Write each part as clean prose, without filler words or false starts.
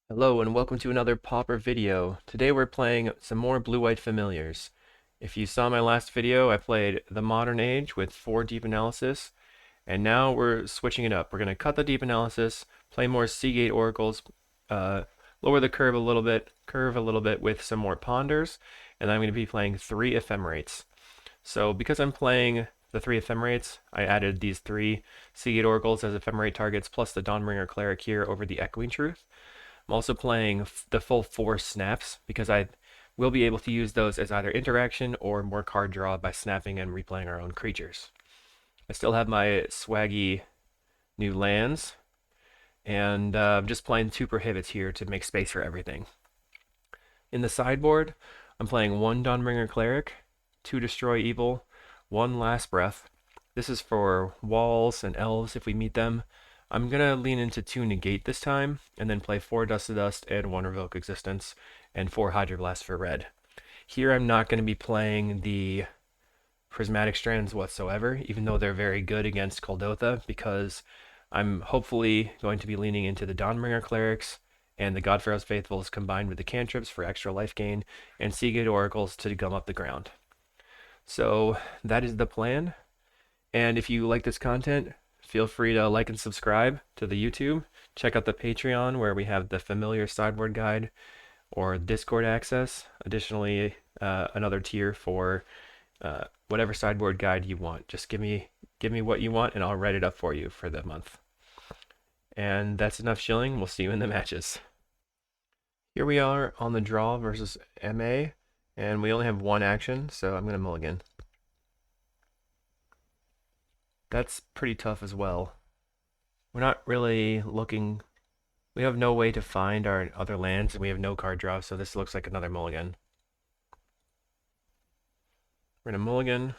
Hello and welcome to another Pauper video. Today we're playing some more blue-white familiars. If you saw my last video, I played the Modern Age with 4 deep analysis, and now we're switching it up. We're going to cut the deep analysis, play more Seagate oracles, lower the curve a little bit with some more ponders, and I'm going to be playing 3 ephemerates. So because I'm playing the 3 ephemerates, I added these 3 Seagate oracles as ephemerate targets plus the Dawnbringer Cleric here over the Echoing Truth. I'm also playing the full 4 snaps because I will be able to use those as either interaction or more card draw by snapping and replaying our own creatures. I still have my swaggy new lands, and I'm just playing 2 prohibits here to make space for everything. In the sideboard, I'm playing 1 Dawnbringer Cleric, 2 Destroy Evil, 1 Last Breath. This is for walls and elves if we meet them. I'm going to lean into 2 Negate this time, and then play 4 Dust to Dust and 1 Revoke Existence, and 4 Hydroblast for red. Here I'm not going to be playing the Prismatic Strands whatsoever, even though they're very good against Kuldotha, because I'm hopefully going to be leaning into the Dawnbringer Clerics and the Godpharaoh's Faithfuls combined with the cantrips for extra life gain, and Seagate Oracles to gum up the ground. So that is the plan, and if you like this content, feel free to like and subscribe to the YouTube. Check out the Patreon where we have the familiar sideboard guide or Discord access. Additionally, another tier for whatever sideboard guide you want. Just give me what you want and I'll write it up for you for the month. And that's enough shilling. We'll see you in the matches. Here we are on the draw versus MA, and we only have 1 action, so I'm going to mulligan. That's pretty tough as well. We're not really looking. We have no way to find our other lands, and we have no card draw, so this looks like another mulligan. We're gonna mulligan.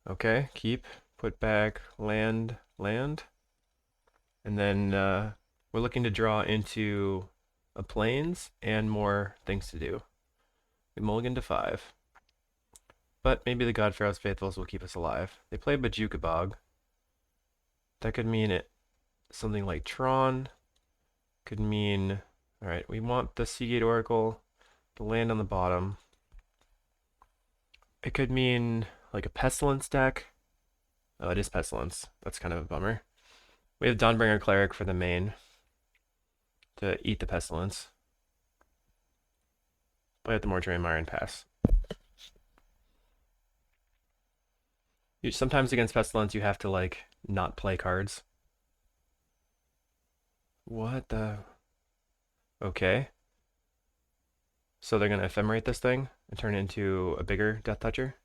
Okay, keep, put back, land. And then we're looking to draw into a plains and more things to do. We mulligan to 5. But maybe the Godpharaoh's Faithfuls will keep us alive. They play Bojuka Bog. That could mean it something like Tron. Could mean, alright, we want the Seagate Oracle, the land on the bottom. It could mean like a Pestilence deck. Oh, it is Pestilence. That's kind of a bummer. We have Dawnbringer Cleric for the main to eat the Pestilence. Play at the Moratorium Mire and pass. Sometimes against Pestilence you have to like not play cards. What the? Okay. So they're gonna ephemerate this thing and turn it into a bigger Death Toucher?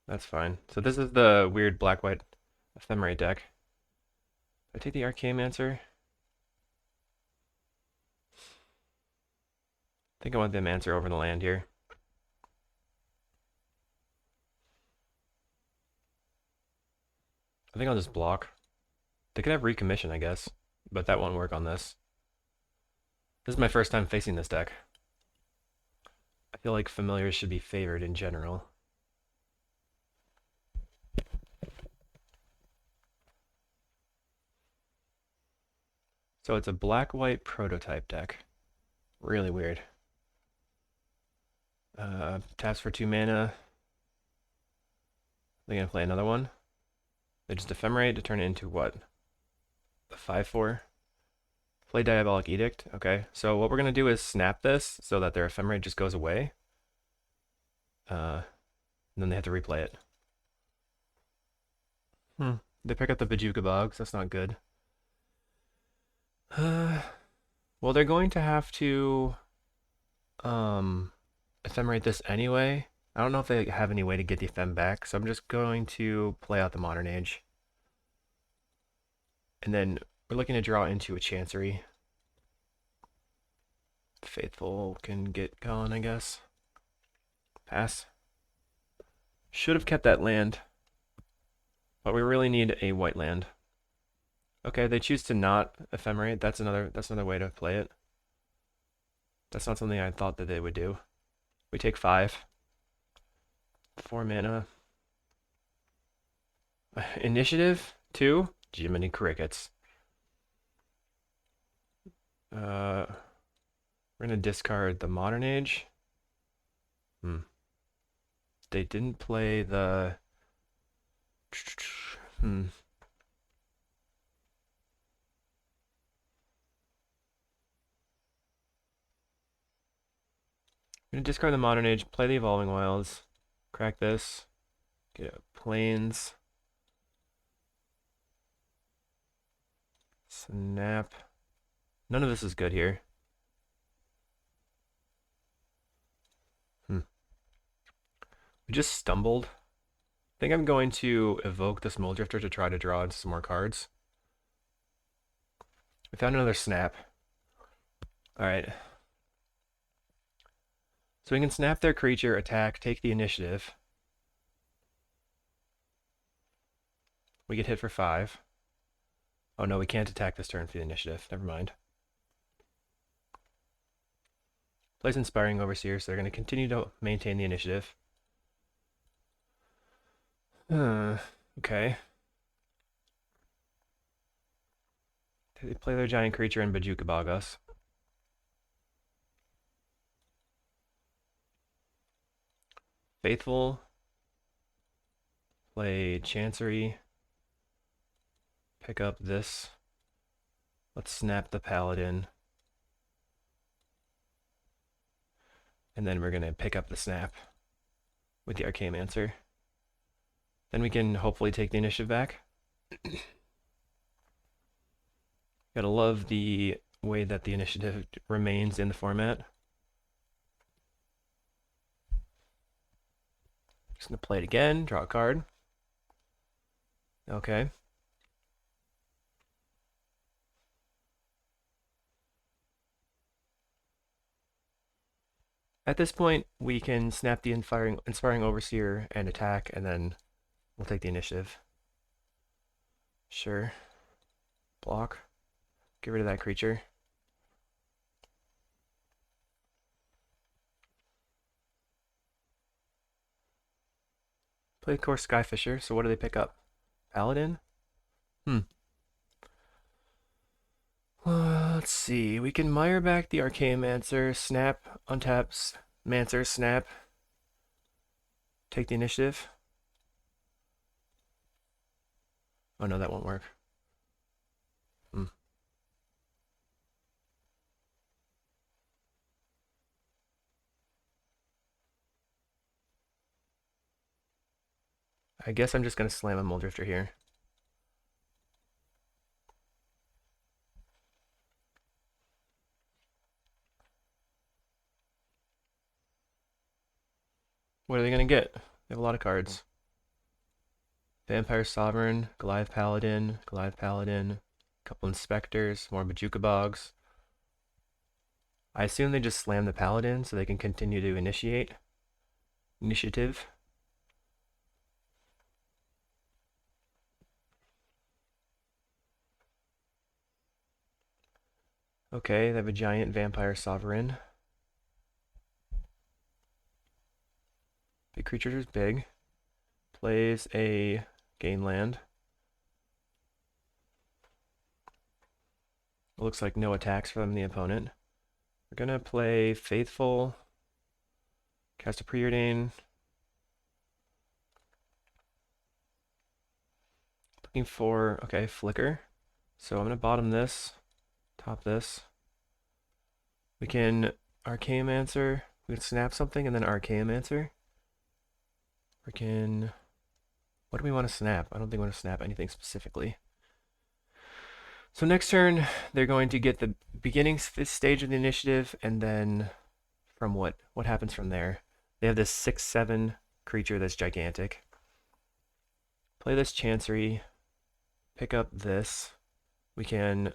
That's fine. So this is the weird black-white ephemerate deck. I take the Archaeomancer. I think I want the Mancer over the land here. I think I'll just block. They could have recommission, I guess, but that won't work on this. This is my first time facing this deck. I feel like familiars should be favored in general. So it's a black-white prototype deck. Really weird. Taps for 2 mana. They're gonna play another one. They just ephemerate to turn it into what? A 5/4. Play Diabolic Edict. Okay, so what we're gonna do is snap this so that their ephemerate just goes away. And then they have to replay it. They pick up the Bojuka Bogs. That's not good. Well, they're going to have to ephemerate this anyway. I don't know if they have any way to get the ephem back, so I'm just going to play out the Modern Age. And then we're looking to draw into a Chancery. Faithful can get gone, I guess. Pass. Should have kept that land. But we really need a white land. Okay, they choose to not ephemerate. That's another way to play it. That's not something I thought that they would do. We take 5. 4 mana. Initiative 2. Jiminy Crickets. We're gonna discard the Modern Age. They didn't play the... Hmm. I'm gonna discard the Modern Age, play the Evolving Wilds, crack this, get a Plains, snap. None of this is good here. We just stumbled. I think I'm going to evoke the Smole Drifter to try to draw some more cards. We found another snap. Alright. So we can snap their creature, attack, take the initiative. We get hit for 5. Oh no, we can't attack this turn for the initiative. Never mind. Plays Inspiring Overseer, so they're going to continue to maintain the initiative. Okay. They play their giant creature and Bajuka Bog us. Faithful. Play Chancery. Pick up this. Let's snap the Paladin. And then we're going to pick up the snap with the Archaeomancer. Then we can hopefully take the initiative back. Gotta love the way that the initiative remains in the format. Just gonna play it again, draw a card. Okay. At this point, we can snap the Inspiring Overseer and attack, and then we'll take the initiative. Sure. Block. Get rid of that creature. Play, of course, Skyfisher. So what do they pick up? Paladin? Let's see. We can mire back the Archaeomancer, snap, untaps, Mancer, snap. Take the initiative. Oh no, that won't work. I guess I'm just gonna slam a Muldrifter here. What are they gonna get? They have a lot of cards. Vampire Sovereign, Goliath Paladin, a couple Inspectors, more Bajuka Bogs. I assume they just slam the Paladin so they can continue to initiative. Okay, they have a giant Vampire Sovereign. Big creature is big. Plays a gain land. It looks like no attacks from the opponent. We're gonna play Faithful, cast a Preordain. Looking for, okay, Flicker. So I'm gonna bottom this, top this. We can Archaeomancer. We can snap something and then Archaeomancer. We can... What do we want to snap? I don't think we want to snap anything specifically. So next turn, they're going to get the beginning stage of the initiative, and then from what happens from there. They have this 6/7 creature that's gigantic. Play this Chancery. Pick up this. We can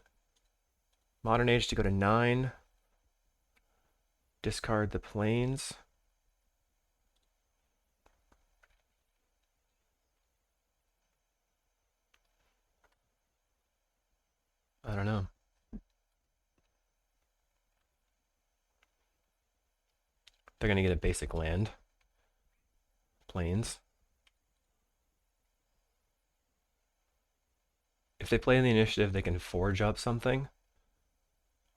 Modern Age to go to 9. Discard the Plains. I don't know. They're gonna get a basic land. Plains. If they play in the initiative, they can forge up something.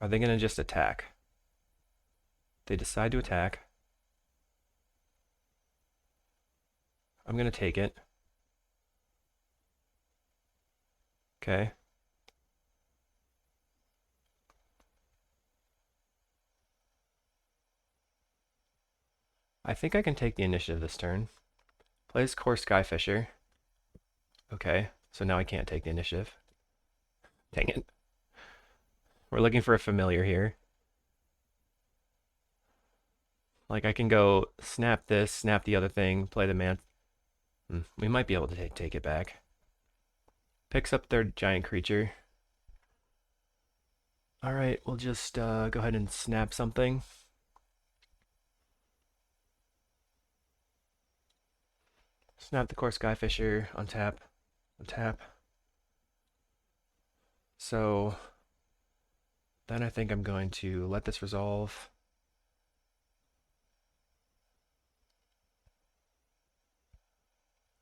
Are they going to just attack? They decide to attack. I'm going to take it. Okay. I think I can take the initiative this turn. Plays Core Skyfisher. Okay, so now I can't take the initiative. Dang it. We're looking for a familiar here. Like I can go snap this, snap the other thing, play the man. We might be able to take it back. Picks up their giant creature. All right, we'll just go ahead and snap something. Snap the Core Skyfisher on tap. On tap. So then I think I'm going to let this resolve.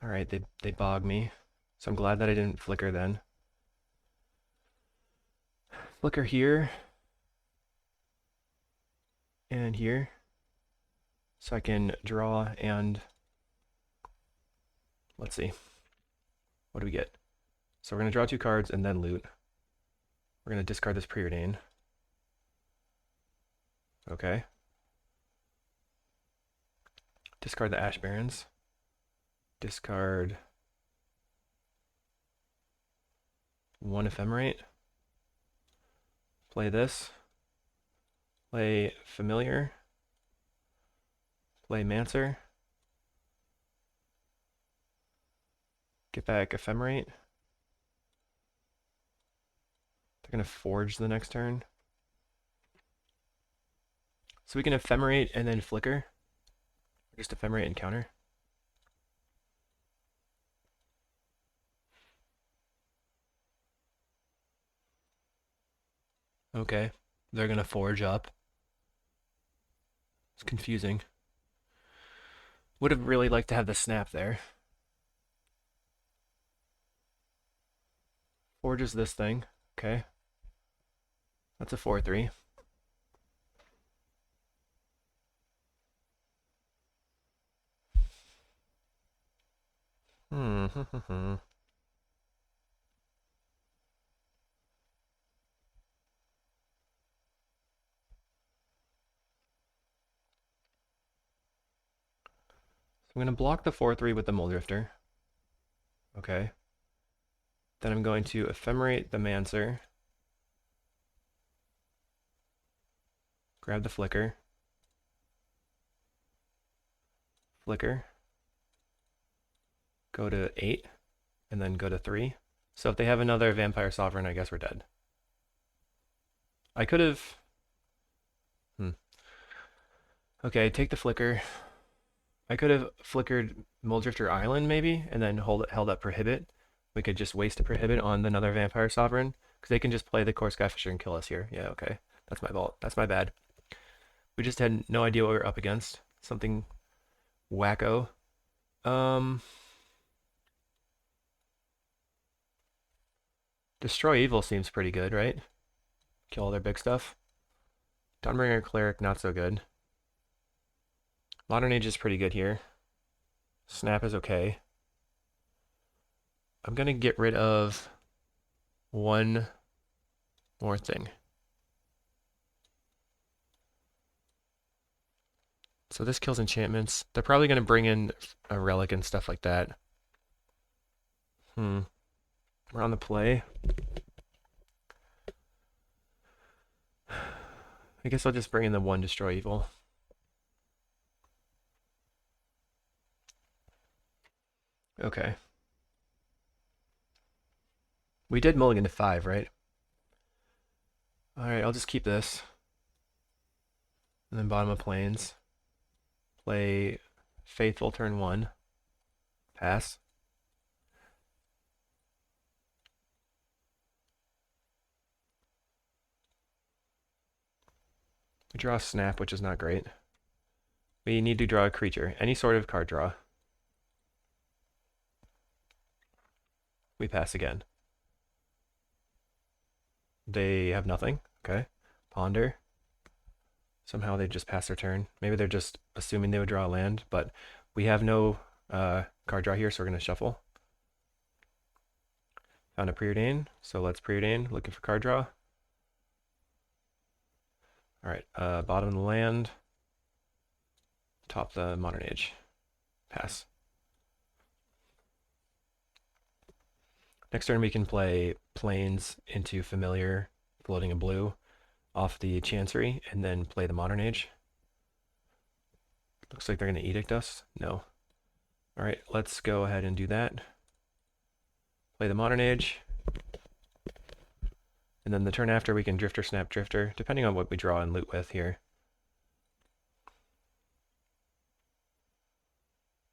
All right, they bog me. So I'm glad that I didn't flicker then. Flicker here. And here. So I can draw and let's see. What do we get? So we're going to draw 2 cards and then loot. We're going to discard this preordain. Okay. Discard the Ash Barrens. Discard 1 ephemerate. Play this. Play familiar. Play Mancer. Get back ephemerate. They're going to forge the next turn. So we can ephemerate and then flicker. Or just ephemerate and counter. Okay. They're going to forge up. It's confusing. Would have really liked to have the snap there. Forges this thing. Okay. That's a 4/3. So I'm going to block the 4/3 with the Moldrifter. Okay. Then I'm going to ephemerate the Mancer. Grab the flicker. Flicker. Go to 8. And then go to 3. So if they have another Vampire Sovereign, I guess we're dead. I could have... Okay, take the flicker. I could have flickered Moldrifter Island maybe, and then held up Prohibit. We could just waste a Prohibit on another Vampire Sovereign, because they can just play the Core Skyfisher and kill us here. Yeah, okay. That's my fault. That's my bad. We just had no idea what we were up against. Something wacko. Destroy Evil seems pretty good, right? Kill all their big stuff. Dawnbringer Cleric, not so good. Modern Age is pretty good here. Snap is okay. I'm going to get rid of one more thing. So this kills enchantments. They're probably going to bring in a relic and stuff like that. We're on the play. I guess I'll just bring in the 1 Destroy Evil. Okay. We did mulligan to 5, right? Alright, I'll just keep this. And then bottom of plains. Play Faithful turn 1. Pass. We draw a Snap, which is not great. We need to draw a creature. Any sort of card draw. We pass again. They have nothing. Okay. Ponder. Somehow they just pass their turn. Maybe they're just assuming they would draw a land, but we have no card draw here, so we're going to shuffle. Found a preordain, so let's preordain, looking for card draw. Alright, bottom of the land, top the Modern Age. Pass. Next turn we can play Plains into Familiar, floating a blue, off the Chancery, and then play the Modern Age. Looks like they're going to Edict us. No. Alright, let's go ahead and do that. Play the Modern Age. And then the turn after we can Drifter, Snap, Drifter, depending on what we draw and loot with here.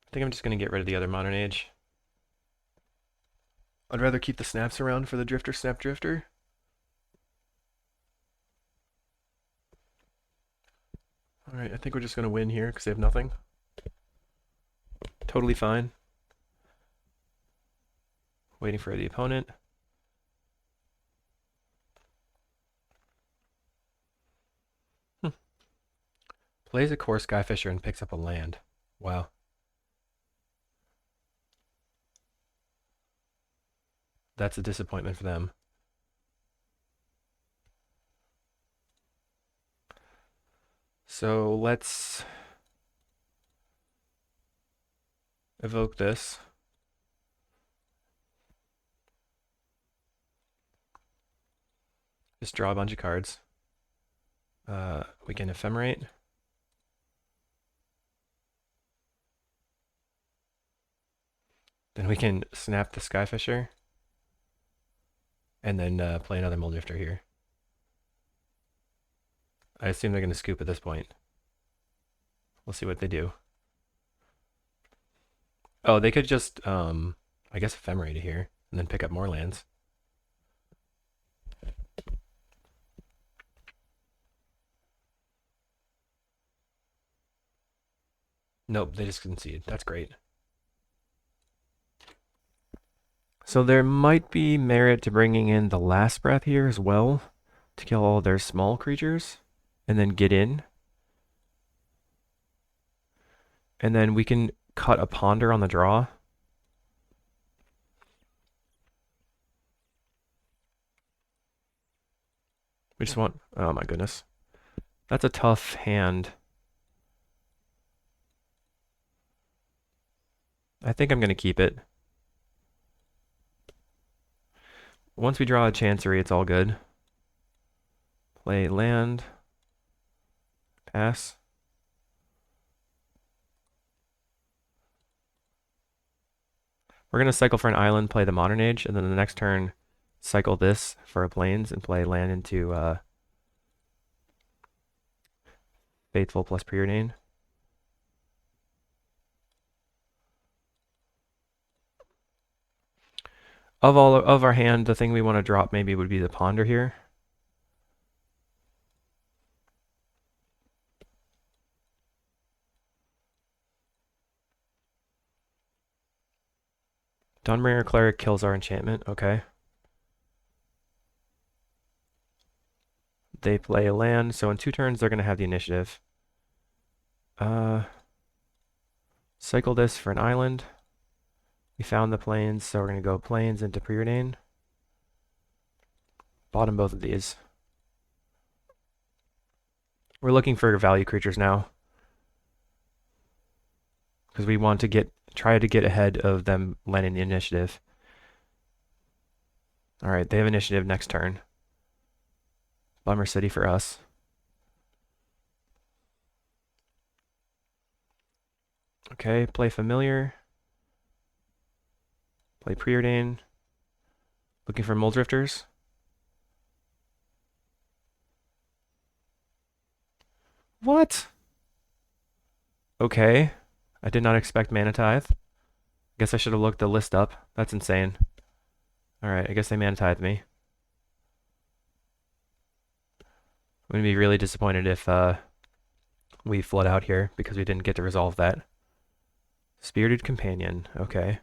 I think I'm just going to get rid of the other Modern Age. I'd rather keep the snaps around for the Drifter, Snap, Drifter. Alright, I think we're just going to win here because they have nothing. Totally fine. Waiting for the opponent. Plays a Core Skyfisher and picks up a land. Wow. That's a disappointment for them. So let's evoke this. Just draw a bunch of cards. We can ephemerate. Then we can snap the Skyfisher. And then play another Mulldrifter here. I assume they're going to scoop at this point. We'll see what they do. Oh, they could just, I guess, ephemerate here, and then pick up more lands. Nope, they just concede. That's great. So there might be merit to bringing in the Last Breath here as well, to kill all their small creatures, and then get in. And then we can cut a Ponder on the draw. We just want, oh my goodness. That's a tough hand. I think I'm going to keep it. Once we draw a Chancery, it's all good. Play land. Pass. We're going to cycle for an island, play the Modern Age, and then the next turn, cycle this for a Plains and play land into Faithful plus Preordain. Of our hand, the thing we want to drop maybe would be the Ponder here. Dawnbringer Cleric kills our enchantment. Okay. They play a land, so in 2 turns they're going to have the initiative. Cycle this for an island. We found the Plains, so we're going to go Plains into Preordain. Bottom both of these. We're looking for value creatures now, because we want to try to get ahead of them landing the initiative. Alright, they have initiative next turn. Bummer City for us. Okay, play Familiar. Play Preordain. Looking for Mulldrifters. What? Okay. I did not expect Mana Tithe. Guess I should have looked the list up. That's insane. Alright, I guess they Mana Tithe me. I'm going to be really disappointed if we flood out here because we didn't get to resolve that. Spirited Companion. Okay.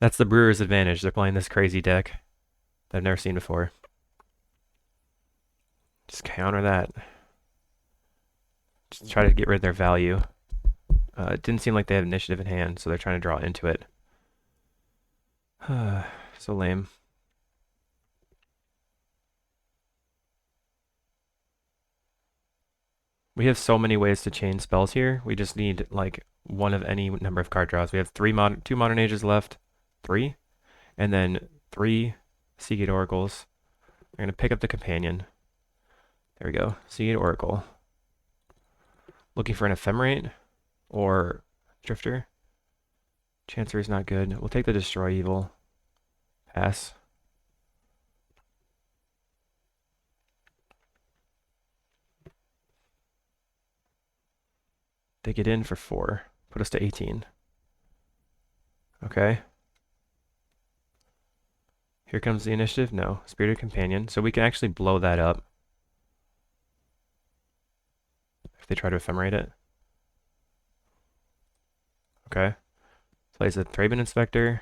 That's the Brewers' advantage. They're playing this crazy deck that I've never seen before. Just counter that. Just try to get rid of their value. It didn't seem like they had initiative in hand, so they're trying to draw into it. So lame. We have so many ways to chain spells here. We just need like one of any number of card draws. We have two Modern Ages left. 3. And then 3 Seagate Oracles. We're going to pick up the Companion. There we go. Seagate Oracle. Looking for an Ephemerate or Drifter. Chancery is not good. We'll take the Destroy Evil. Pass. They get in for 4. Put us to 18. Okay. Here comes the initiative. No. Spirited Companion. So we can actually blow that up. If they try to ephemerate it. Okay. Plays a Thraben Inspector.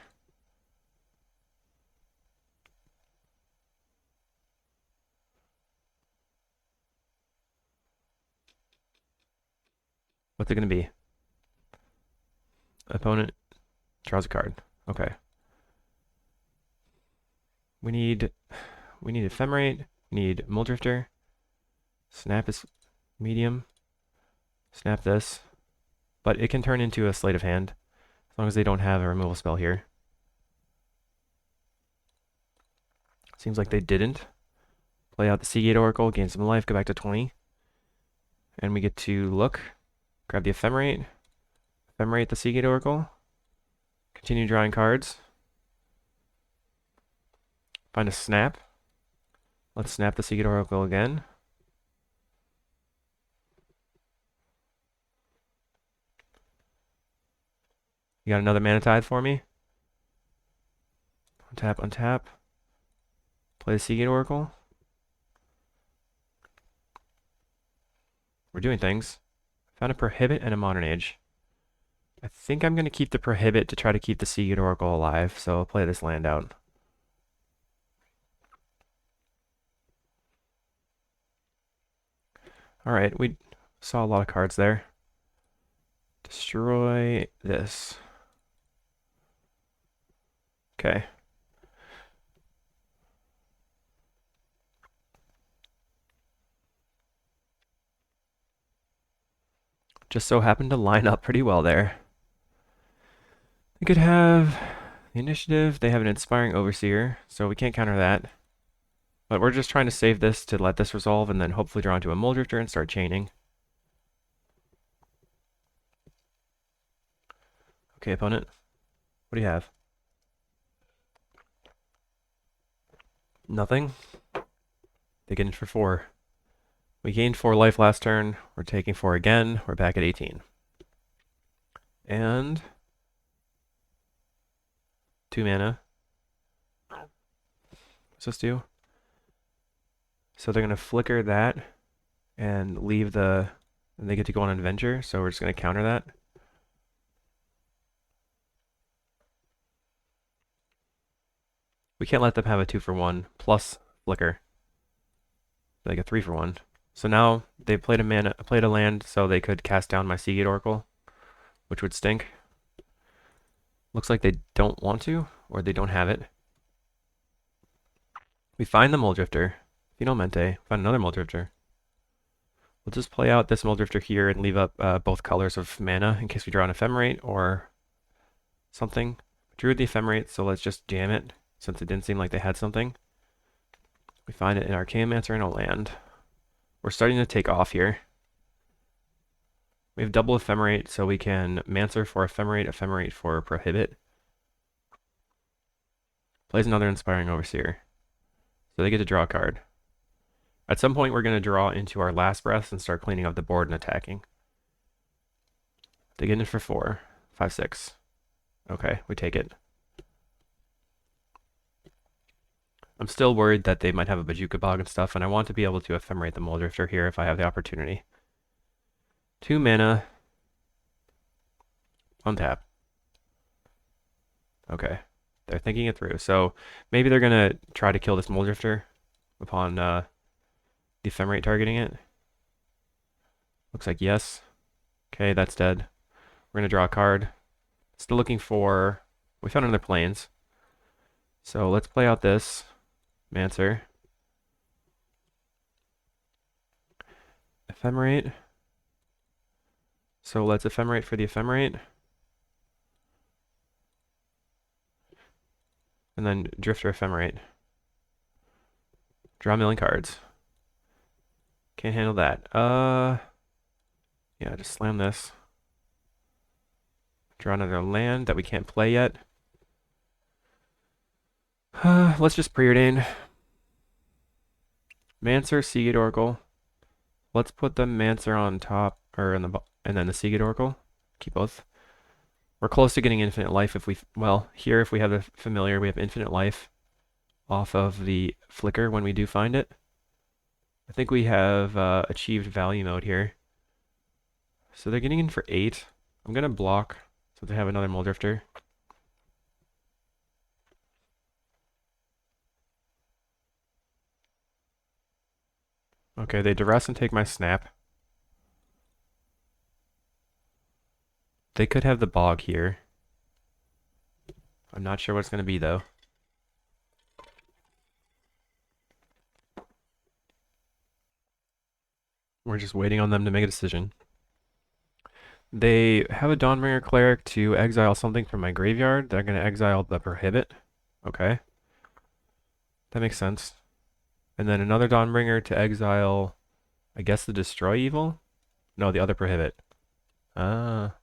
What's it going to be? Opponent draws a card. Okay. We need Ephemerate. We need Muldrifter. Snap is medium. Snap this. But it can turn into a Sleight of Hand, as long as they don't have a removal spell here. Seems like they didn't. Play out the Seagate Oracle, gain some life, go back to 20. And we get to look. Grab the Ephemerate. Ephemerate the Seagate Oracle. Continue drawing cards. Find a snap. Let's snap the Seagate Oracle again. You got another Mana Tithe for me? Untap, untap. Play the Seagate Oracle. We're doing things. Found a Prohibit and a Modern Age. I think I'm going to keep the Prohibit to try to keep the Seagate Oracle alive, so I'll play this land out. Alright, we saw a lot of cards there. Destroy this. Okay. Just so happened to line up pretty well there. They could have the initiative. They have an Inspiring Overseer, so we can't counter that. But we're just trying to save this to let this resolve and then hopefully draw into a Muldrifter and start chaining. Okay, opponent. What do you have? Nothing. They get in for 4. We gained 4 life last turn. We're taking 4 again. We're back at 18. And 2 mana. What's this do? So they're going to flicker that and leave the... And they get to go on an adventure, so we're just going to counter that. We can't let them have a 2-for-1 plus flicker. Like a 3-for-1. So now they played a land, so they could cast down my Seagate Oracle, which would stink. Looks like they don't want to, or they don't have it. We find the Muldrifter. Finalmente. Find another Muldrifter. We'll just play out this Muldrifter here and leave up both colors of mana in case we draw an Ephemerate or something. Drew the Ephemerate, so let's just jam it, since it didn't seem like they had something. We find it in Archaeomancer and a land. We're starting to take off here. We have double Ephemerate, so we can Mancer for Ephemerate, Ephemerate for Prohibit. Plays another Inspiring Overseer. So they get to draw a card. At some point, we're going to draw into our last breaths and start cleaning up the board and attacking. They get in for 4. 5, 6. Okay, we take it. I'm still worried that they might have a Bajuka Bog and stuff, and I want to be able to Ephemerate the Muldrifter here if I have the opportunity. 2 mana. Untap. Okay. They're thinking it through. So maybe they're gonna try to kill this Mole Drifter upon the Ephemerate targeting it. Looks like yes. Okay, that's dead. We're gonna draw a card. Still looking for... We found another Plains. So let's play out this Mancer. Ephemerate. So let's Ephemerate for the Ephemerate. And then Drifter Ephemerate. Draw a million cards. Can't handle that. Yeah, just slam this. Draw another land that we can't play yet. Let's just preordain. Mancer, Seagate Oracle. Let's put the Mancer on top, or in the, and then the Seagate Oracle. Keep both. We're close to getting infinite life if we, well, here if we have the familiar, we have infinite life off of the flicker when we do find it. I think we have achieved value mode here. So they're getting in for 8. I'm gonna block so they have another Mole Drifter. Okay, they duress and take my snap. They could have the bog here. I'm not sure what it's gonna be though. We're just waiting on them to make a decision. They have a Dawnbringer Cleric to exile something from my graveyard. They're going to exile the Prohibit. Okay. That makes sense. And then another Dawnbringer to exile, I guess, the Destroy Evil? No, the other Prohibit. Ah.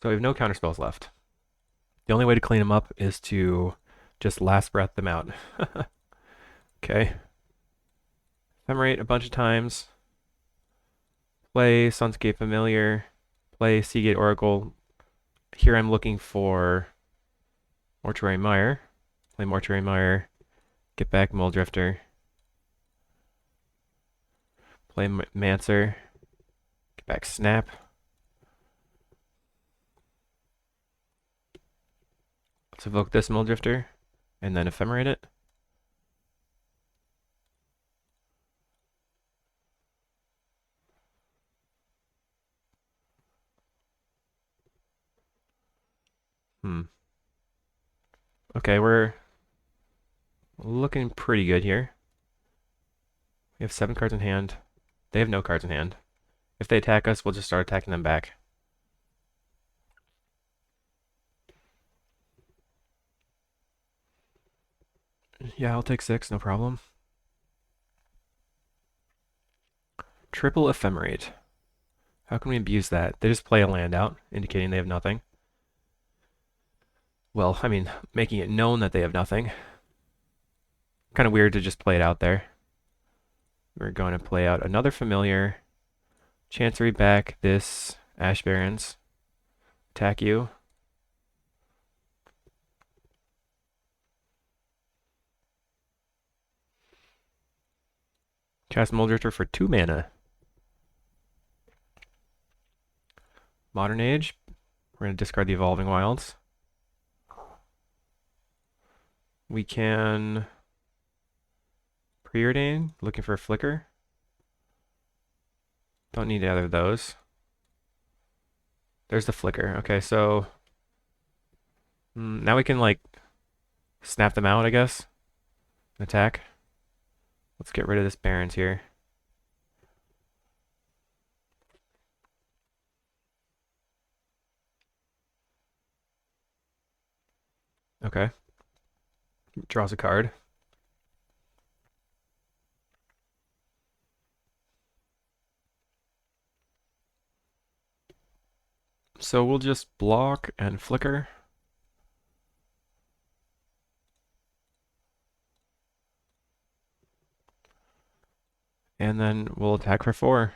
So we have no counterspells left. The only way to clean them up is to just last breath them out. Okay. Ephemerate a bunch of times. Play Sunscape Familiar. Play Seagate Oracle. Here I'm looking for Mortuary Mire. Play Mortuary Mire. Get back Mole Drifter. Play Mancer. Get back Snap. Let's evoke this Mole Drifter. And then Ephemerate it. Okay, we're looking pretty good here. We have 7 cards in hand. They have no cards in hand. If they attack us, we'll just start attacking them back. Yeah, I'll take 6, no problem. Triple Ephemerate. How can we abuse that? They just play a land out, indicating they have nothing. Well, I mean, making it known that they have nothing. Kind of weird to just play it out there. We're going to play out another familiar. Chancery back this Ash Barrens. Attack you. Cast Mole Drifter for 2 mana. Modern Age. We're going to discard the Evolving Wilds. We can preordain, looking for a flicker. Don't need either of those. There's the flicker. Okay, so now we can like snap them out, I guess. Attack. Let's get rid of this Barrens here. Okay. Draws a card. So we'll just block and flicker. And then we'll attack for 4.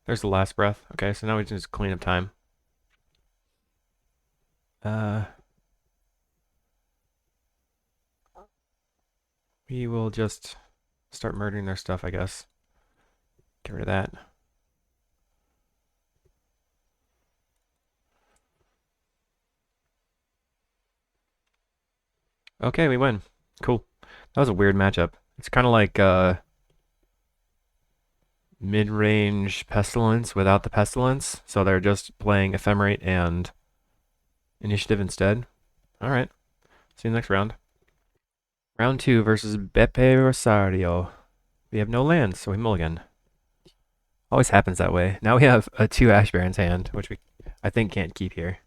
There's the last breath. Okay, so now we can just clean up time. We will just start murdering their stuff, I guess. Get rid of that. Okay, we win. Cool. That was a weird matchup. It's kind of like mid-range Pestilence without the Pestilence, so they're just playing Ephemerate and Initiative instead. All right. See you next round. Round 2 versus Beppe Rosario. We have no lands, so we mulligan. Always happens that way. Now we have a 2 Ash Baron's hand, which we I think can't keep here.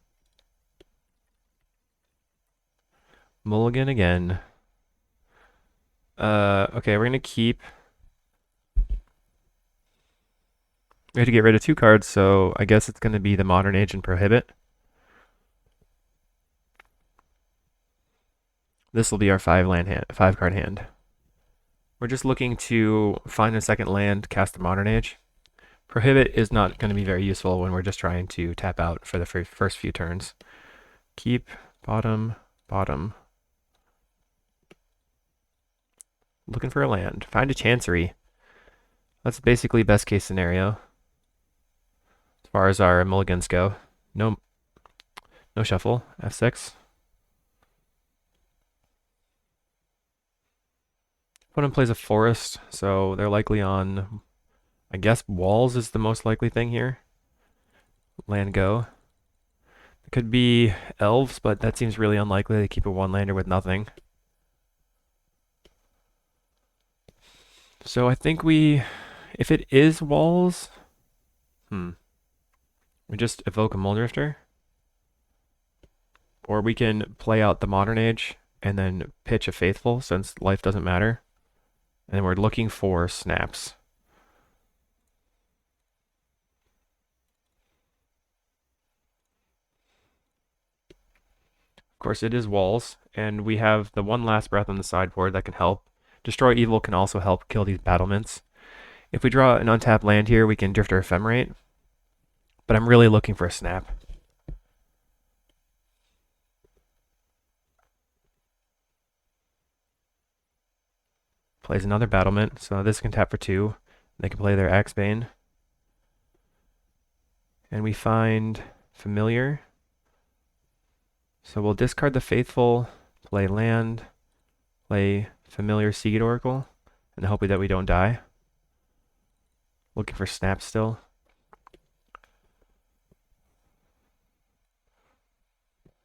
Mulligan again. Okay, we're gonna keep. We have to get rid of 2 cards, so I guess it's gonna be the Modern Age and Prohibit. This will be our 5 card hand. We're just looking to find a second land, cast the Modern Age. Prohibit is not going to be very useful when we're just trying to tap out for the first few turns. Keep, bottom, bottom. Looking for a land. Find a Chancery. That's basically best case scenario as far as our mulligans go. No shuffle. F6. Opponent plays a forest, so they're likely on, I guess, walls is the most likely thing here. Land go. It could be elves, but that seems really unlikely. They keep a 1-lander with nothing. So I think if it is walls, we just evoke a Muldrifter. Or we can play out the Modern Age and then pitch a Faithful since life doesn't matter. And we're looking for snaps. Of course, it is walls, and we have the one last breath on the sideboard that can help. Destroy Evil can also help kill these battlements. If we draw an untapped land here, we can Drifter Ephemerate. But I'm really looking for a snap. Plays another battlement, so this can tap for 2. They can play their Axebane. And we find Familiar. So we'll discard the Faithful, play land, play Familiar Seagate Oracle, and hope that we don't die. Looking for snaps still.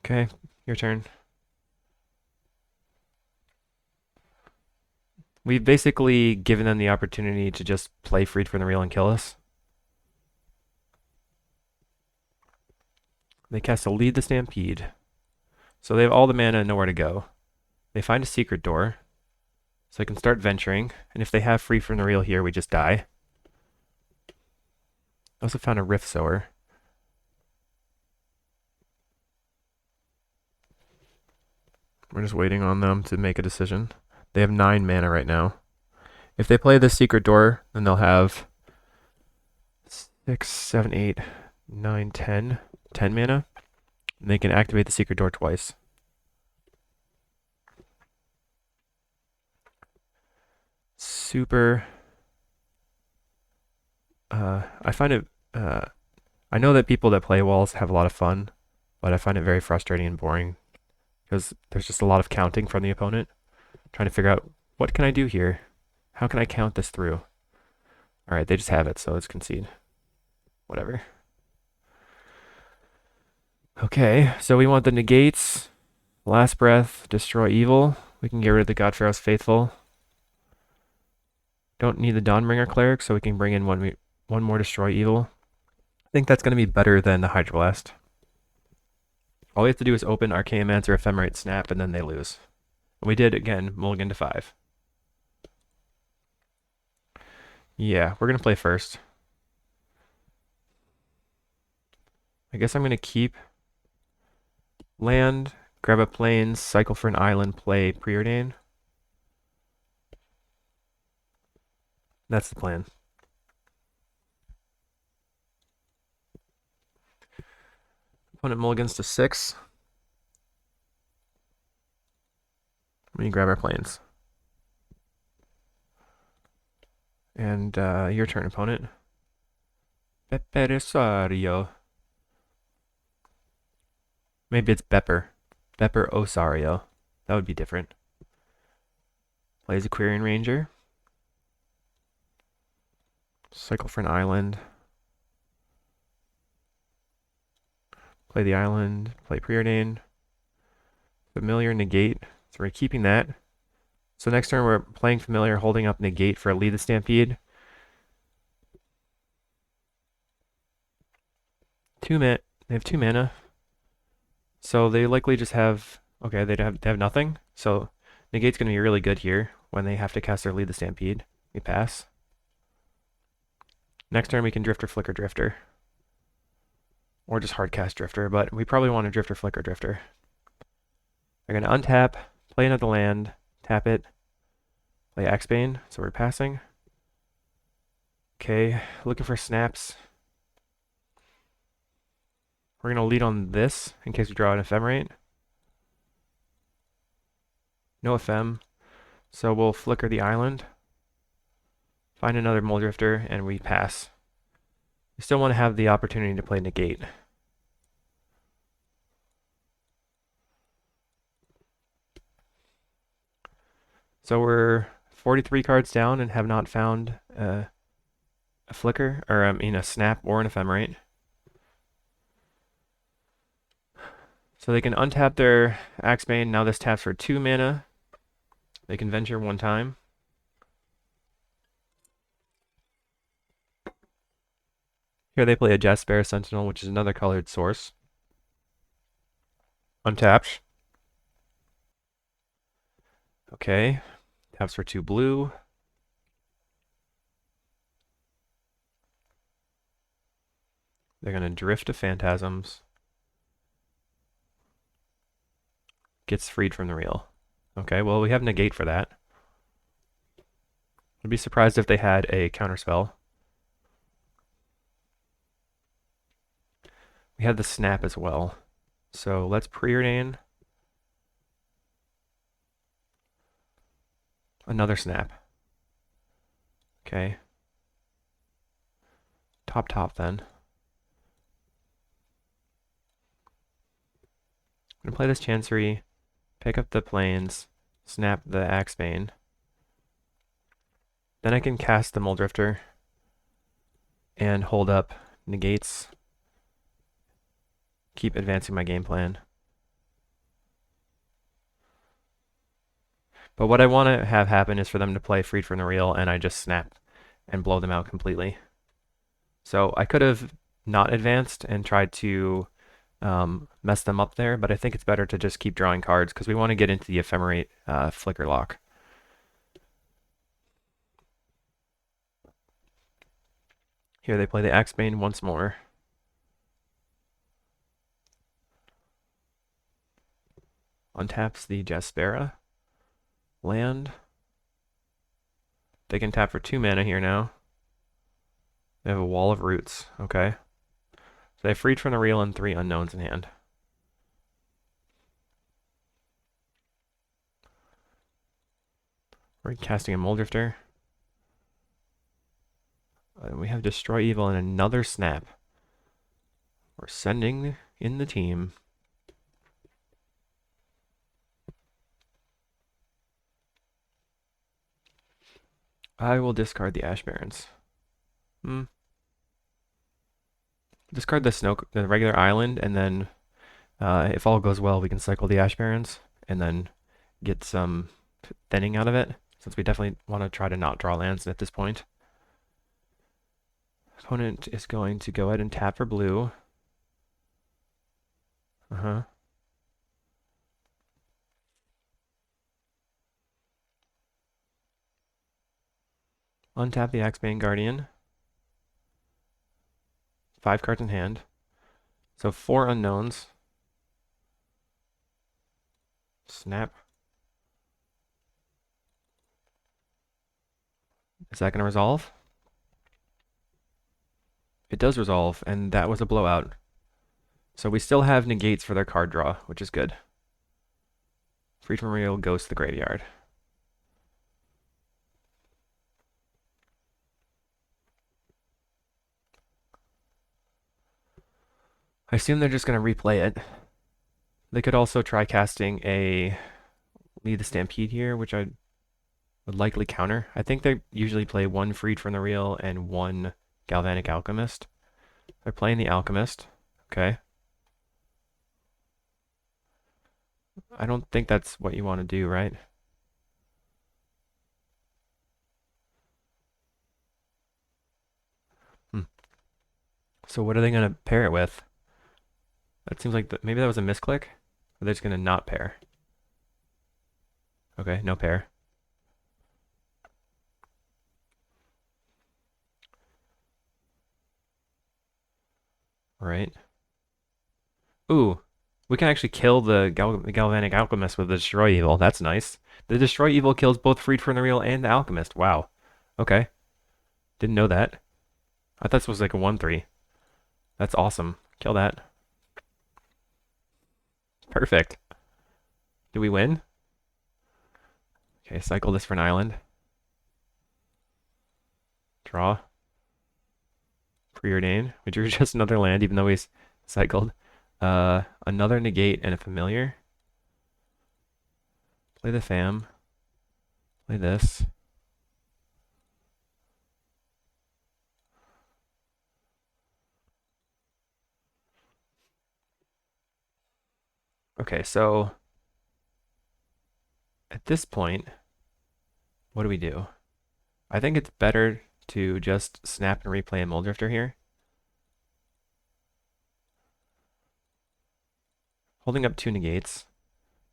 Okay, your turn. We've basically given them the opportunity to just play Freed from the Real and kill us. They cast a Lead the Stampede. So they have all the mana and nowhere to go. They find a secret door. So they can start venturing. And if they have Free from the Real here, we just die. Also found a Rift Sower. We're just waiting on them to make a decision. They have 9 mana right now. If they play this secret door, then they'll have 6, 7, 8, 9, 10. 10 mana. And they can activate the secret door twice. Super. I find it. I know that people that play walls have a lot of fun, but I find it very frustrating and boring because there's just a lot of counting from the opponent, trying to figure out what can I do here, how can I count this through. All right, they just have it, so let's concede. Whatever. Okay, so we want the negates, last breath, destroy evil. We can get rid of the God Pharaoh's Faithful. Don't need the Dawnbringer Cleric, so we can bring in one more destroy evil. I think that's going to be better than the Hydroblast. All we have to do is open Archaeomancer, Ephemerate, Snap, and then they lose. And we did, again, mulligan to 5. Yeah, we're going to play first. I guess I'm going to keep land, grab a plains, cycle for an island, play Preordain. That's the plan. Opponent mulligans to 6. We grab our plains. And your turn, opponent. Beperisario. Maybe it's Bepper. Bepper Osario. That would be different. Plays a Quirion Ranger. Cycle for an island. Play the island. Play Preordain. Familiar, negate. So we're keeping that. So next turn we're playing Familiar, holding up negate for Lead the Stampede. They have 2 mana. So they likely just have, okay, they have nothing. So negate's going to be really good here when they have to cast their Lead the Stampede. We pass. Next turn we can Drifter, Flicker, Drifter. Or just hard cast Drifter, but we probably want to Drifter, Flicker, Drifter. They're going to untap, play another land, tap it, play Axebane, so we're passing. Okay, looking for snaps. We're going to lead on this in case we draw an ephemerate. No ephem, so we'll flicker the island, find another Mole Drifter, and we pass. We still want to have the opportunity to play negate. So we're 43 cards down and have not found a flicker, or a snap or an ephemerate. So they can untap their Axebane. Now this taps for 2 mana. They can venture 1 time. Here they play a Jaspera Sentinel, which is another colored source. Untapped. Okay. Taps for 2 blue. They're going to drift to Phantasms. Gets freed from the reel. Okay, well, we have negate for that. I'd be surprised if they had a counterspell. We have the snap as well. So let's preordain. Another snap. Okay. Top then. I'm gonna play this Chancery, pick up the planes, snap the Axebane. Then I can cast the Mole Drifter and hold up negates. Keep advancing my game plan. But what I want to have happen is for them to play Freed from the Reel and I just snap and blow them out completely. So I could have not advanced and tried to mess them up there, but I think it's better to just keep drawing cards because we want to get into the ephemerate flicker lock. Here they play the Axebane once more. Untaps the Jaspera. Land. They can tap for 2 mana here now. They have a Wall of Roots. Okay. So they have Freed from the Reel and 3 unknowns in hand. We're casting a Mole Drifter. We have Destroy Evil and another snap. We're sending in the team. I will discard the Ash Barrens. Discard the regular island, and then if all goes well, we can cycle the Ash Barrens and then get some thinning out of it, since we definitely want to try to not draw lands at this point. Opponent is going to go ahead and tap for blue. Untap the Axebane Guardian. 5 cards in hand. So 4 unknowns. Snap. Is that going to resolve? It does resolve, and that was a blowout. So we still have negates for their card draw, which is good. Freed from Reel goes to the graveyard. I assume they're just going to replay it. They could also try casting a Lead the Stampede here, which I would likely counter. I think they usually play one Freed from the Real and one Galvanic Alchemist. They're playing the Alchemist. Okay. I don't think that's what you want to do, right? Hmm. So what are they going to pair it with? That seems like maybe that was a misclick. Or they're just going to not pair. Okay, no pair. All right. Ooh, we can actually kill the Galvanic Alchemist with the Destroy Evil. That's nice. The Destroy Evil kills both Freed from the Real and the Alchemist. Wow. Okay. Didn't know that. I thought this was like a 1-3. That's awesome. Kill that. Perfect. Do we win? Okay, cycle this for an island. Draw. Preordain. We drew just another land, even though we cycled. Another negate and a familiar. Play the fam. Play this. Okay, so at this point, what do we do? I think it's better to just snap and replay a Moldrifter here. Holding up 2 negates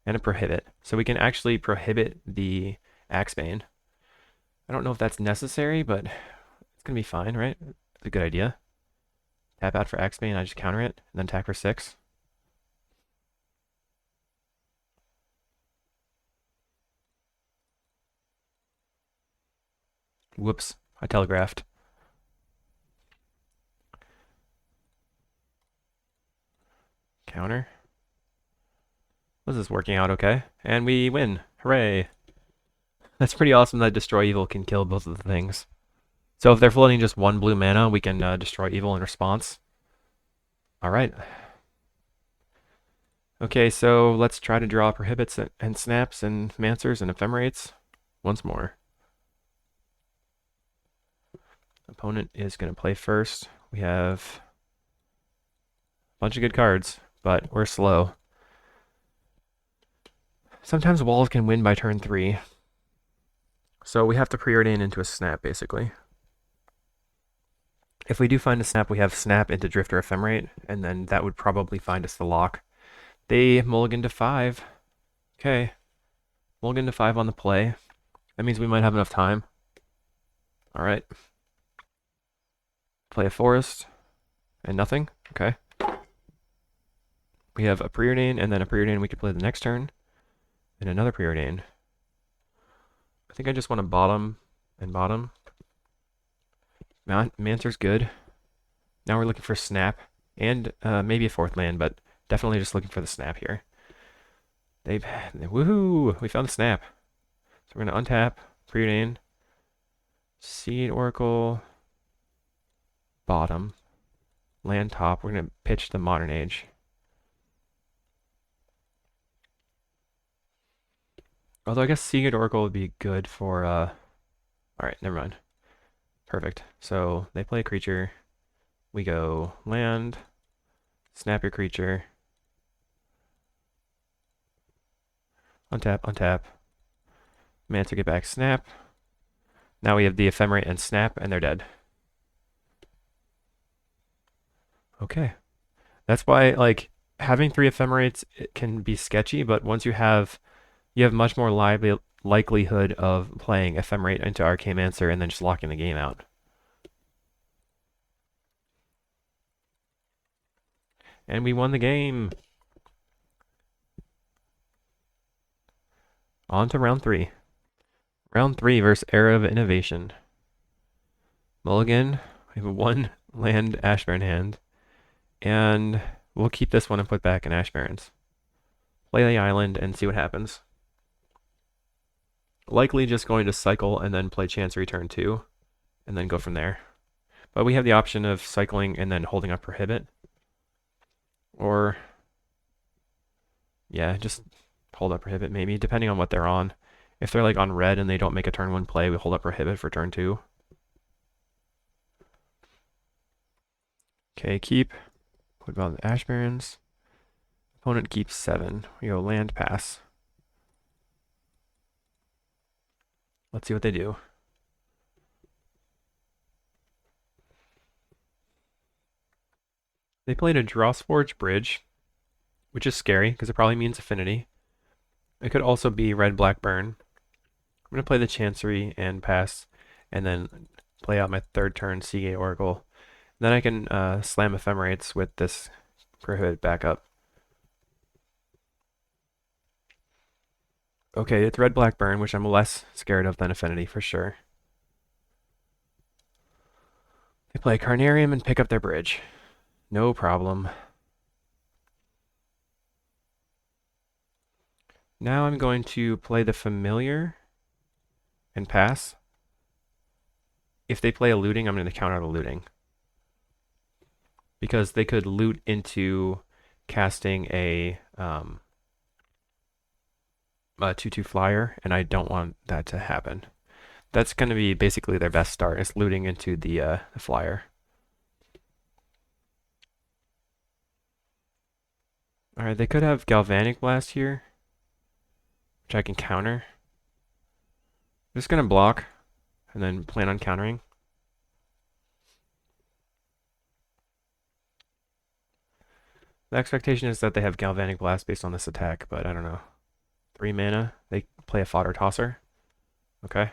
and a prohibit. So we can actually prohibit the Axebane. I don't know if that's necessary, but it's going to be fine, right? It's a good idea. Tap out for Axebane, I just counter it, and then attack for 6. Whoops, I telegraphed. Counter. This is working out okay. And we win. Hooray. That's pretty awesome that Destroy Evil can kill both of the things. So if they're floating just 1 blue mana, we can Destroy Evil in response. Alright. Okay, so let's try to draw Prohibits and Snaps and Mancers and Ephemerates once more. Opponent is going to play first. We have a bunch of good cards, but we're slow. Sometimes walls can win by turn 3. So we have to preordain into a snap, basically. If we do find a snap, we have snap into Drifter Ephemerate, and then that would probably find us the lock. They mulligan to 5. Okay. Mulligan to 5 on the play. That means we might have enough time. Alright. Play a forest. And nothing. Okay. We have a preordain, and then a preordain we could play the next turn. And another preordain. I think I just want to bottom and bottom. Mancer's good. Now we're looking for snap. And maybe a 4th land, but definitely just looking for the snap here. Woohoo! We found the snap. So we're going to untap, preordain, Seed Oracle, bottom, land top. We're going to pitch the Modern Age. Although I guess Seed Oracle would be good for, alright, never mind. Perfect. So they play a creature. We go land, snap your creature, untap, untap, Mancer get back, snap. Now we have the Ephemerate and snap, and they're dead. Okay. That's why, like, having 3 Ephemerates it can be sketchy, but once you have much more likelihood of playing Ephemerate into Archaeomancer and then just locking the game out. And we won the game. On to round 3. Round 3 versus Era of Innovation. Mulligan. We have a 1 land Ashburn hand. And we'll keep this one and put back an Ashbarrens. Play the island and see what happens. Likely just going to cycle and then play Chancery turn 2. And then go from there. But we have the option of cycling and then holding up Prohibit. Or, yeah, just hold up Prohibit maybe, depending on what they're on. If they're like on red and they don't make a turn 1 play, we hold up Prohibit for turn 2. Okay, keep. What about the Ash Barrens? Opponent keeps 7. We go land, pass. Let's see what they do. They played a Drawsforge Bridge, which is scary because it probably means Affinity. It could also be Red Black Burn. I'm going to play the Chancery and pass, and then play out my third turn Seagate Oracle. Then I can slam Ephemerates with this Prohibit backup. Okay, it's Red Black Burn, which I'm less scared of than Affinity for sure. They play Carnarium and pick up their bridge. No problem. Now I'm going to play the Familiar and pass. If they play a looting, I'm going to counter the looting. Because they could loot into casting a 2/2 flyer, and I don't want that to happen. That's going to be basically their best start, is looting into the flyer. Alright, they could have Galvanic Blast here, which I can counter. I'm just going to block, and then plan on countering. The expectation is that they have Galvanic Blast based on this attack, but I don't know. 3 mana, they play a Fodder Tosser. Okay.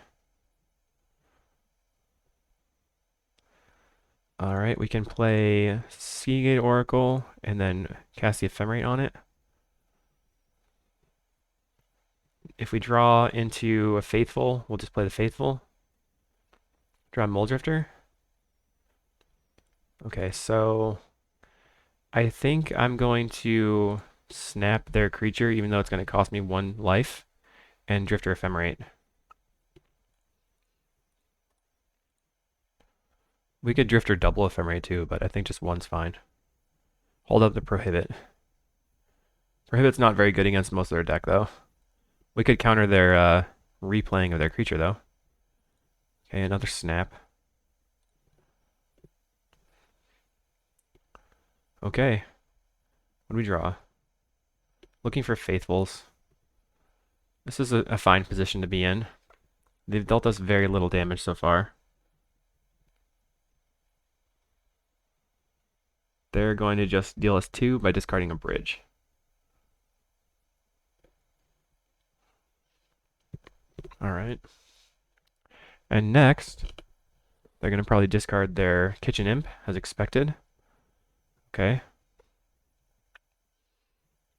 Alright, we can play Seagate Oracle and then cast the Ephemerate on it. If we draw into a Faithful, we'll just play the Faithful. Draw Muldrifter. Okay, so I think I'm going to snap their creature, even though it's going to cost me 1 life, and Drifter Ephemerate. We could Drifter double Ephemerate too, but I think just 1's fine. Hold up the Prohibit. Prohibit's not very good against most of their deck, though. We could counter their replaying of their creature, though. Okay, another snap. Okay. What do we draw? Looking for Faithfuls. This is a fine position to be in. They've dealt us very little damage so far. They're going to just deal us 2 by discarding a bridge. Alright. And next, they're going to probably discard their Kitchen Imp, as expected. Okay.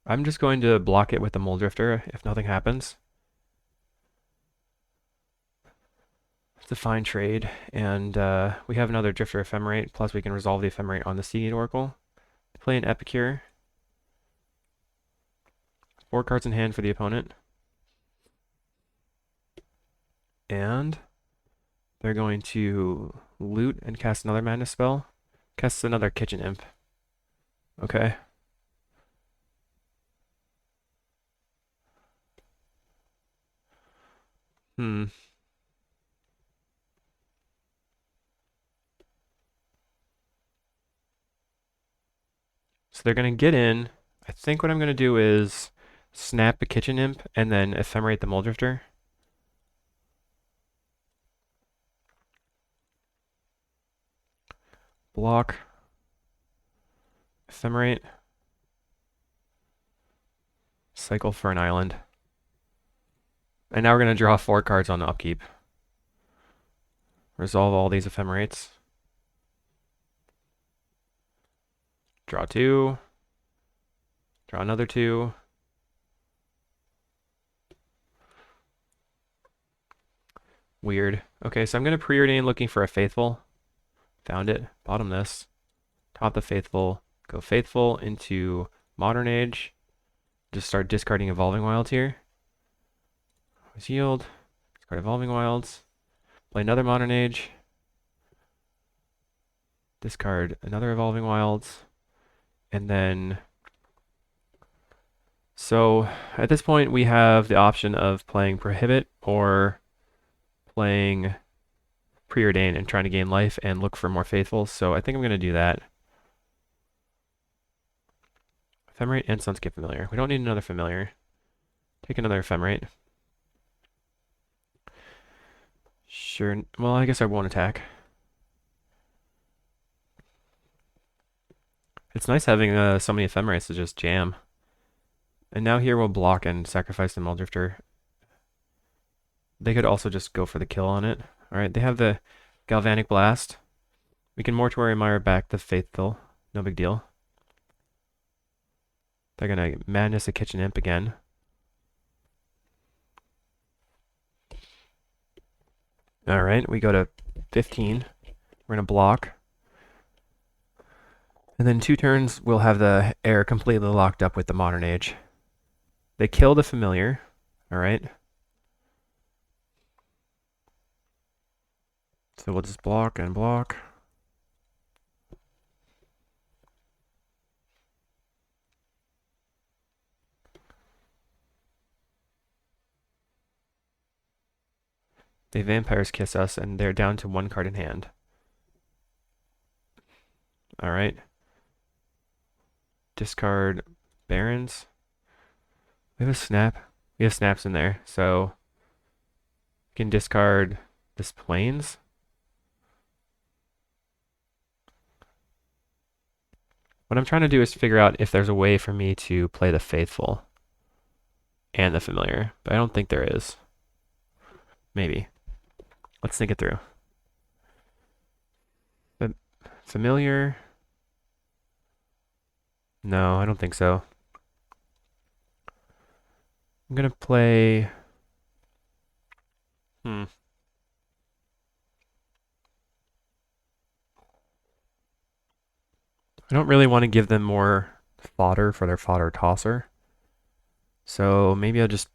I'm just going to block it with the Muldrifter if nothing happens. It's a fine trade, and we have another Drifter Ephemerate, plus we can resolve the Ephemerate on the Seagate Oracle. Play an Epicure. 4 cards in hand for the opponent. And they're going to loot and cast another Madness spell. Cast another Kitchen Imp. Okay. Hmm. So they're going to get in. I think what I'm going to do is snap a Kitchen Imp and then Ephemerate the Muldrifter. Block. Ephemerate. Cycle for an island. And now we're going to draw 4 cards on the upkeep. Resolve all these Ephemerates. Draw 2. Draw another 2. Weird. Okay, so I'm going to preordain looking for a Faithful. Found it. Bottom this. Top the Faithful. Go Faithful into Modern Age. Just start discarding Evolving Wilds here. Yield. Discard Evolving Wilds. Play another Modern Age. Discard another Evolving Wilds. And then So at this point, we have the option of playing Prohibit or playing Preordain and trying to gain life and look for more faithfuls. So I think I'm going to do that. Ephemerate and Sunscape Familiar. We don't need another Familiar. Take another Ephemerate. Sure. Well, I guess I won't attack. It's nice having so many Ephemerates to just jam. And now here we'll block and sacrifice the Muldrifter. They could also just go for the kill on it. Alright, they have the Galvanic Blast. We can Mortuary Mire back the Faithful. No big deal. They're gonna Madness a Kitchen Imp again. Alright, we go to 15. We're gonna block. And then 2 turns, we'll have the air completely locked up with the Modern Age. They kill the Familiar. Alright. So we'll just block and block. They Vampire's Kiss us, and they're down to 1 card in hand. Alright. Discard Barons. We have a Snap. We have Snaps in there, so we can discard this Plains. What I'm trying to do is figure out if there's a way for me to play the Faithful and the Familiar, but I don't think there is. Maybe. Let's think it through. The Familiar. No, I don't think so. I'm gonna play... I don't really want to give them more fodder for their fodder tosser. So maybe I'll just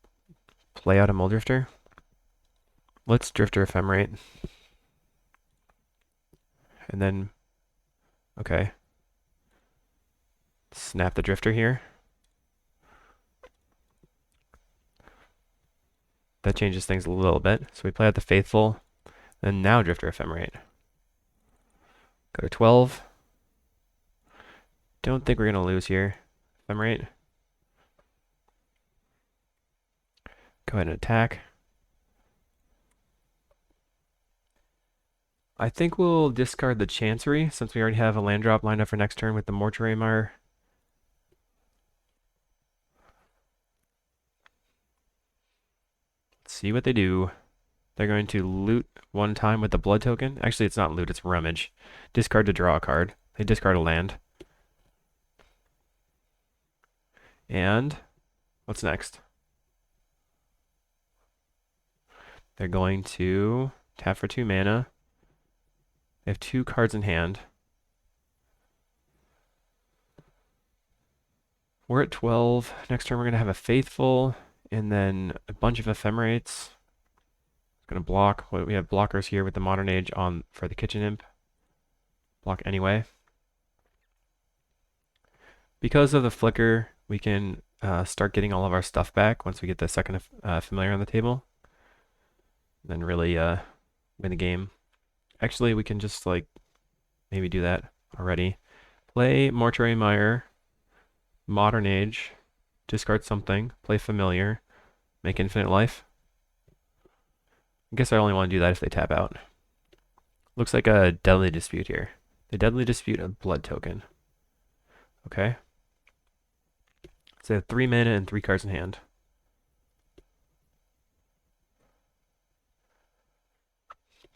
play out a Muldrifter. Let's Drifter Ephemerate. And then, okay. Snap the Drifter here. That changes things a little bit. So we play out the Faithful, and now Drifter Ephemerate. Go to 12. Don't think we're going to lose here. Ephemerate. Go ahead and attack. I think we'll discard the Chancery, since we already have a land drop lined up for next turn with the Mortuary Mire. Let's see what they do. They're going to loot 1 time with the Blood Token. Actually, it's not loot, it's Rummage. Discard to draw a card. They discard a land. And what's next? They're going to tap for 2 mana. They have 2 cards in hand. We're at 12. Next turn we're going to have a Faithful, and then a bunch of Ephemerates. It's going to block. We have blockers here with the Modern Age on for the Kitchen Imp. Block anyway. Because of the Flicker, we can start getting all of our stuff back once we get the second Familiar on the table. And then really win the game. Actually, we can just like maybe do that already. Play Mortuary Mire, Modern Age, discard something, play Familiar, make Infinite Life. I guess I only want to do that if they tap out. Looks like a Deadly Dispute here. They Deadly Dispute a Blood Token. Okay. So they have 3 mana and 3 cards in hand.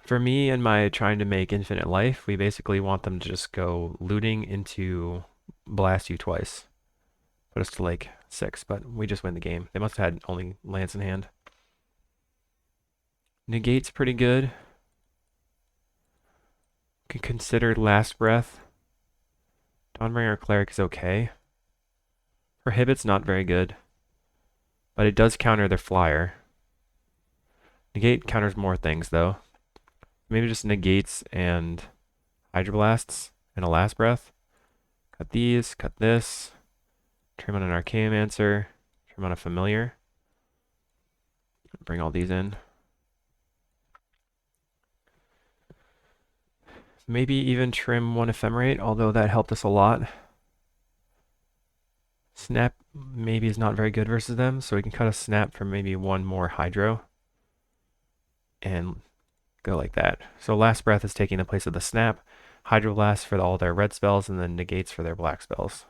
For me and my trying to make Infinite Life, we basically want them to just go looting into blast you twice. Put us to like 6, but we just win the game. They must have had only lands in hand. Negate's pretty good. Can consider Last Breath. Dawnbringer Cleric is okay. Prohibit's not very good, but it does counter their flyer. Negate counters more things though. Maybe just negates and Hydroblasts and a Last Breath. Cut these, cut this. Trim on an Archaeomancer. Trim on a familiar. Bring all these in. Maybe even trim one ephemerate, although that helped us a lot. Snap maybe is not very good versus them, so we can cut a snap for maybe one more hydro. And go like that. So Last Breath is taking the place of the snap. Hydroblast for all their red spells, and then negates for their black spells.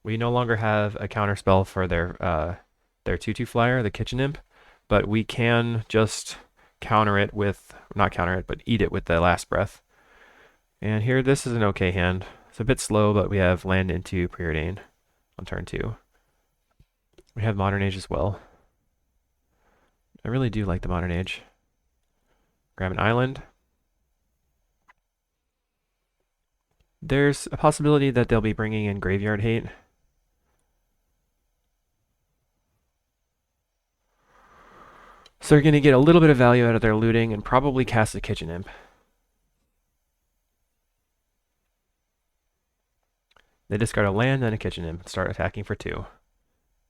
We no longer have a counter spell for their 2/2 flyer, the Kitchen Imp, but we can just counter it with, not counter it, but eat it with the Last Breath. And here, this is an okay hand. It's a bit slow, but we have land into Preordain on turn 2. We have Modern Age as well. I really do like the Modern Age. Grab an island. There's a possibility that they'll be bringing in Graveyard Hate. So they're going to get a little bit of value out of their looting and probably cast a Kitchen Imp. They discard a land and a Kitchen Imp and start attacking for 2.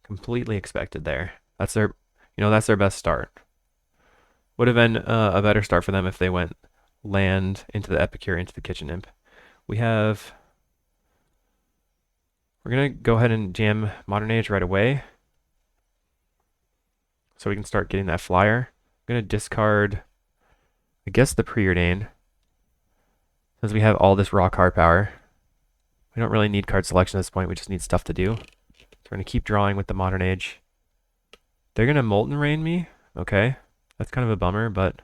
Completely expected there. That's their best start. Would have been a better start for them if they went land into the Epicure into the Kitchen Imp. We're going to go ahead and jam Modern Age right away, so we can start getting that flyer. I'm going to discard, I guess, the Preordain, since we have all this raw card power. We don't really need card selection at this point, we just need stuff to do. So we're going to keep drawing with the Modern Age. They're going to Molten Rain me. Okay. That's kind of a bummer, but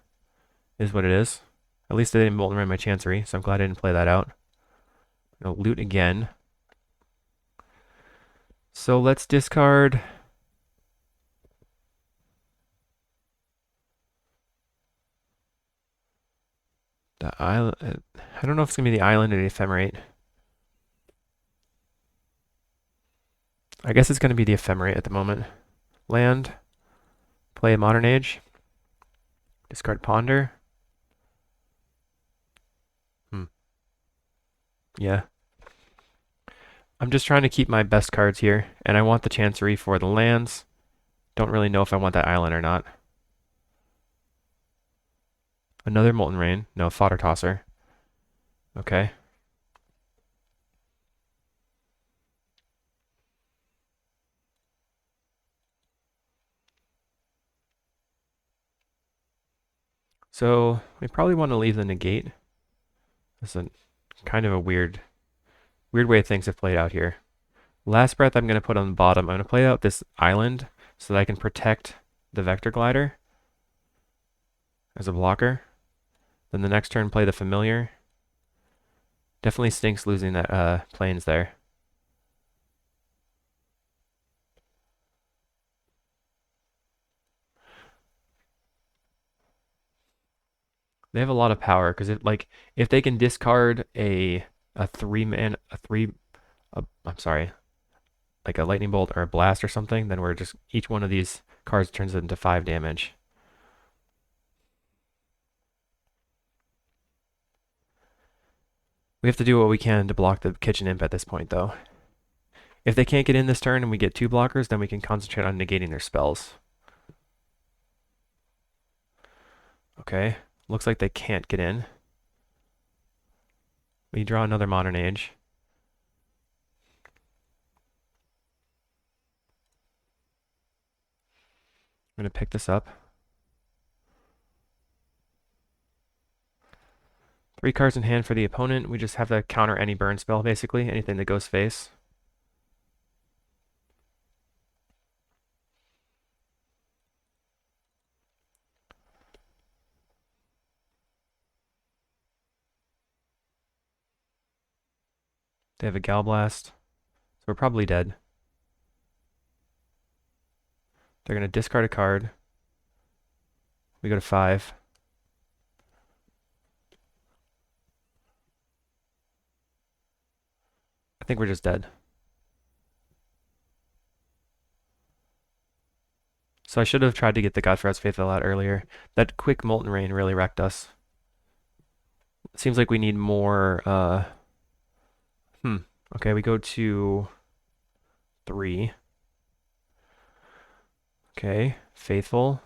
is what it is. At least they didn't Molten Rain my Chancery, so I'm glad I didn't play that out. I'm going to loot again. So let's discard the island. I don't know if it's going to be the island or the ephemerate. I guess it's going to be the ephemerate at the moment. Land. Play a Modern Age. Discard Ponder. Yeah. I'm just trying to keep my best cards here, and I want the Chancery for the lands. Don't really know if I want that island or not. Another Molten Rain. No, Fodder Tosser. Okay. So we probably want to leave the negate. This is kind of a weird way things have played out here. Last Breath I'm going to put on the bottom. I'm going to play out this island so that I can protect the Vector Glider as a blocker. Then the next turn play the Familiar. Definitely stinks losing that planes there. They have a lot of power because if they can discard a like a lightning bolt or a blast or something, then we're just each one of these cards turns into 5 damage. We have to do what we can to block the Kitchen Imp at this point, though. If they can't get in this turn and we get 2 blockers, then we can concentrate on negating their spells. Okay, looks like they can't get in. We draw another Modern Age. I'm going to pick this up. 3 cards in hand for the opponent. We just have to counter any burn spell, basically. Anything that goes face. They have a Galblast, so we're probably dead. They're going to discard a card. We go to 5. I think we're just dead. So I should have tried to get the Godfather's Faithful out earlier. That quick Molten Rain really wrecked us. It seems like we need more, okay, we go to 3. Okay, Faithful.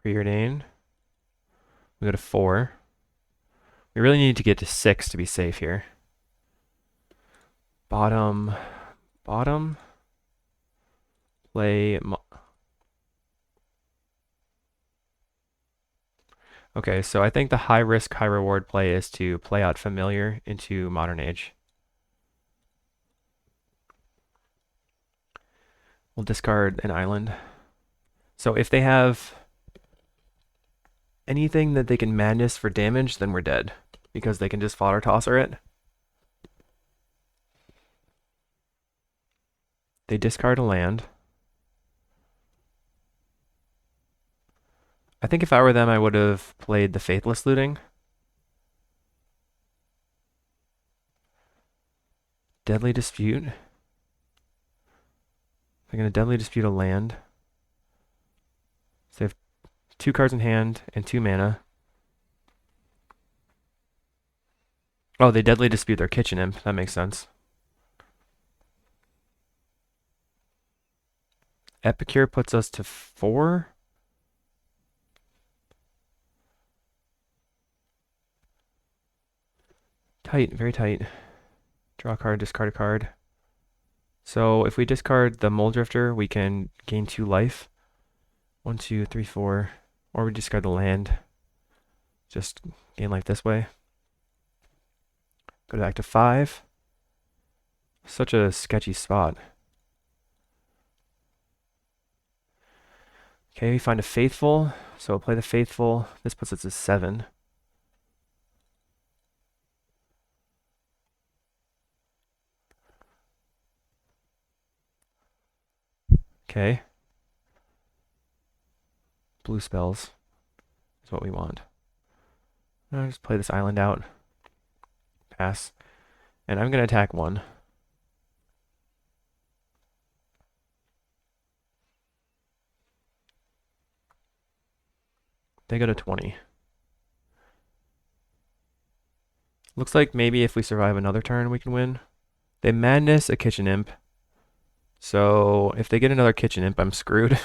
Preordain. We go to 4. We really need to get to 6 to be safe here. Bottom. Play. Okay, so I think the high risk, high reward play is to play out Familiar into Modern Age. We'll discard an island. So if they have anything that they can Madness for damage, then we're dead. Because they can just Fodder Tosser it. They discard a land. I think if I were them, I would have played the Faithless Looting. Deadly Dispute. They're going to Deadly Dispute a land. So they have 2 cards in hand and 2 mana. Oh, they Deadly Dispute their Kitchen Imp. That makes sense. Epicure puts us to 4. Tight, very tight. Draw a card, discard a card. So if we discard the Mole Drifter, we can gain 2 life. 1, 2, 3, 4. Or we discard the land. Just gain life this way. Go back to 5. Such a sketchy spot. Okay, we find a Faithful. So we'll play the Faithful. This puts us at 7. Okay. Blue spells is what we want. I'll just play this island out. Pass. And I'm going to attack 1. They go to 20. Looks like maybe if we survive another turn, we can win. They Madness a Kitchen Imp. So if they get another Kitchen Imp, I'm screwed.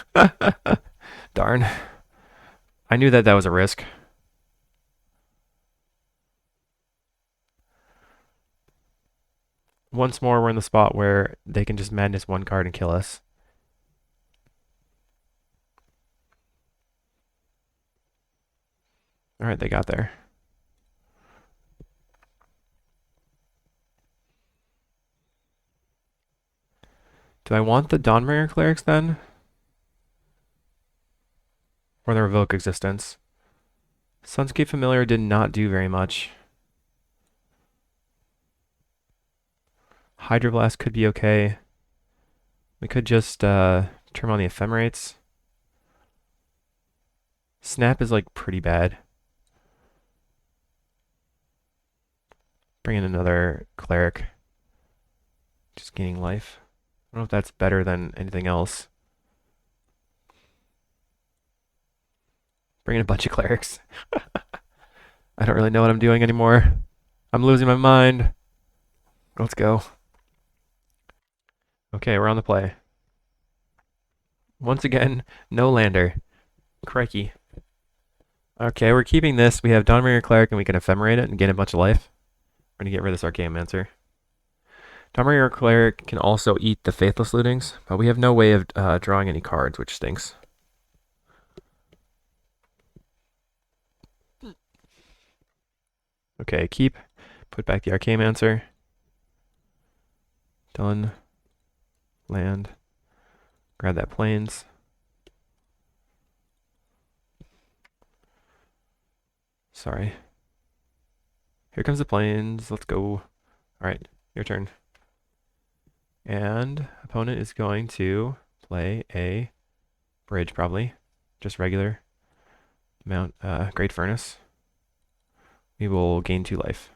Darn. I knew that was a risk. Once more, we're in the spot where they can just Madness 1 card and kill us. Alright, they got there. Do I want the Dawnbringer Clerics then? Or the Revoke Existence? Sunscape Familiar did not do very much. Hydroblast could be okay. We could just turn on the Ephemerates. Snap is like pretty bad. Bring in another Cleric. Just gaining life. I don't know if that's better than anything else. Bring in a bunch of Clerics. I don't really know what I'm doing anymore. I'm losing my mind. Let's go. Okay, we're on the play. Once again, no lander. Crikey. Okay, we're keeping this. We have Dawnbringer Cleric and we can ephemerate it and gain a bunch of life. We're going to get rid of this Archaeomancer. Dawnbringer Cleric can also eat the Faithless Lootings, but we have no way of drawing any cards, which stinks. Okay, keep. Put back the Archaeomancer. Done. Land. Grab that Plains. Sorry. Here comes the Plains. Let's go. Alright, your turn. And opponent is going to play a bridge, probably. Just regular. Great Furnace. We will gain 2 life.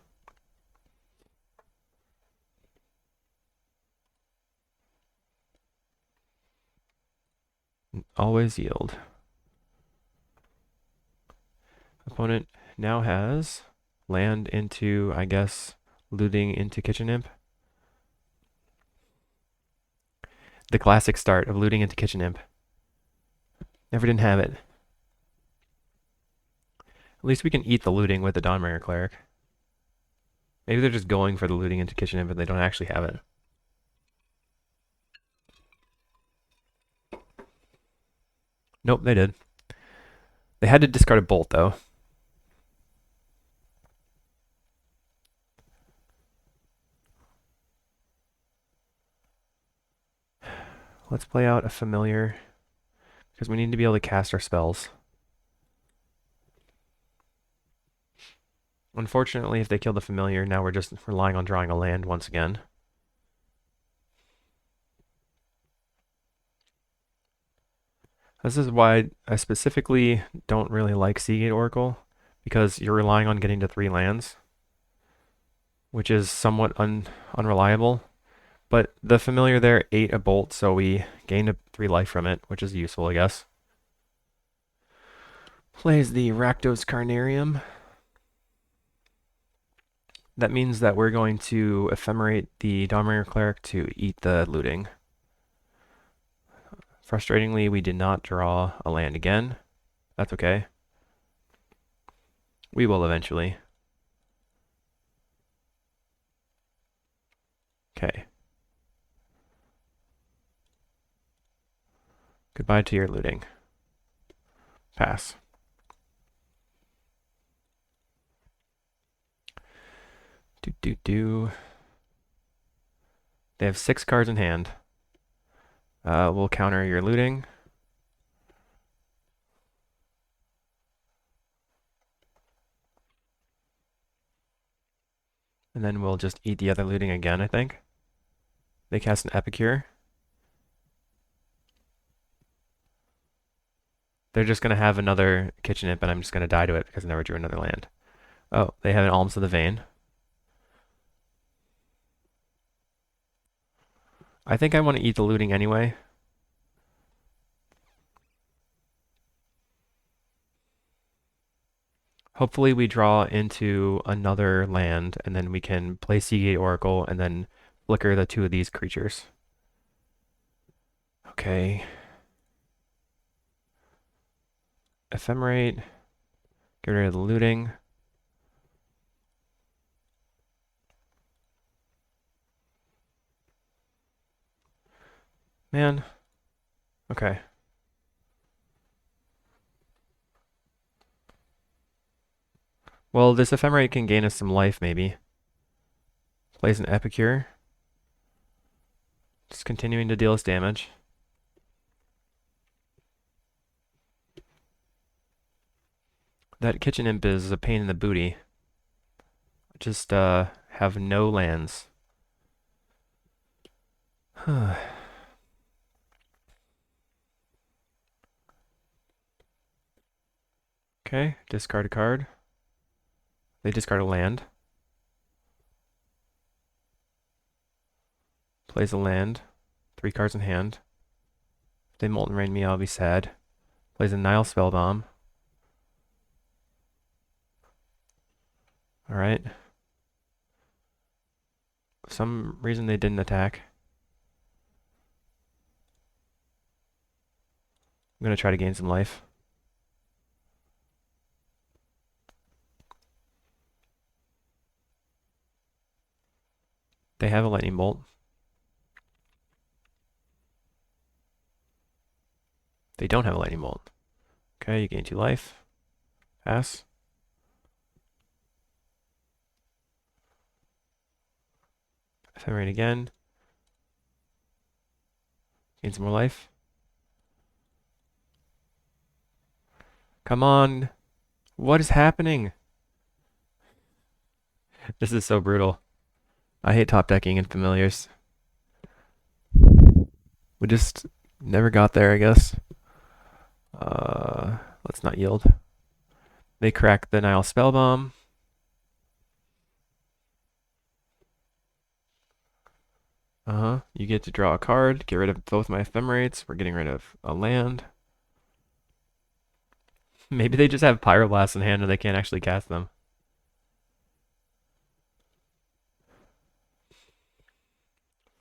Always yield. Opponent now has land into, I guess, looting into Kitchen Imp. The classic start of looting into Kitchen Imp. Never didn't have it. At least we can eat the looting with the Dawnbringer Cleric. Maybe they're just going for the looting into Kitchen Imp, but they don't actually have it. Nope, they did. They had to discard a bolt, though. Let's play out a familiar, because we need to be able to cast our spells. Unfortunately, if they kill the familiar, now we're just relying on drawing a land once again. This is why I specifically don't really like Seagate Oracle, because you're relying on getting to 3 lands, which is somewhat unreliable. But the familiar there ate a bolt, so we gained 3 life from it, which is useful, I guess. Plays the Rakdos Carnarium. That means that we're going to ephemerate the Dawnbringer Cleric to eat the looting. Frustratingly, we did not draw a land again. That's okay. We will eventually. Okay. Goodbye to your looting. Pass. Do. They have 6 cards in hand. We'll counter your looting. And then we'll just eat the other looting again, I think. They cast an Epicure. They're just going to have another Kitchen Imp, and I'm just going to die to it because I never drew another land. Oh, they have an Alms of the Vein. I think I want to eat the looting anyway. Hopefully we draw into another land, and then we can play Seagate Oracle, and then flicker the 2 of these creatures. Okay. Ephemerate. Get rid of the looting. Man. Okay. Well, this Ephemerate can gain us some life, maybe. Plays an Epicure. Just continuing to deal us damage. That Kitchen Imp is a pain in the booty. Just, have no lands. Okay, discard a card. They discard a land. Plays a land. 3 cards in hand. If they Molten Rain me, I'll be sad. Plays a Nile Spellbomb. Alright. For some reason they didn't attack. I'm gonna try to gain some life. They have a Lightning Bolt. They don't have a Lightning Bolt. Okay, you gain 2 life. Pass. Ephemerate again. Gain some more life. Come on. What is happening? This is so brutal. I hate top decking and familiars. We just never got there, I guess. Let's not yield. They crack the Nile Spellbomb. You get to draw a card, get rid of both my ephemerates. We're getting rid of a land. Maybe they just have Pyroblasts in hand and they can't actually cast them.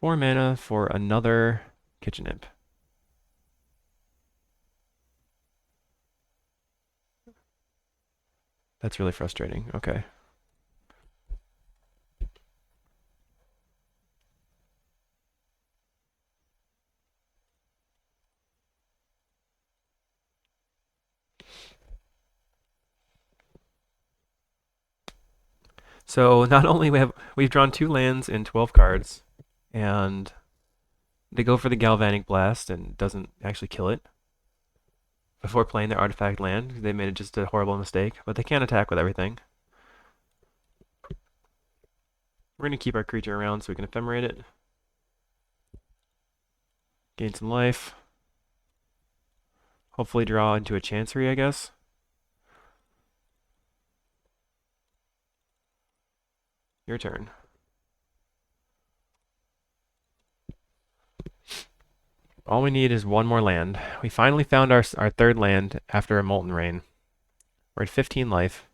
Four mana for another Kitchen Imp. That's really frustrating. Okay. So not only we've drawn 2 lands in 12 cards, and they go for the Galvanic Blast and doesn't actually kill it before playing their artifact land. They made it just a horrible mistake, but they can't attack with everything. We're going to keep our creature around so we can ephemerate it. Gain some life. Hopefully draw into a Chancery, I guess. Your turn. All we need is one more land. We finally found our third land after a Molten Rain. We're at 15 life.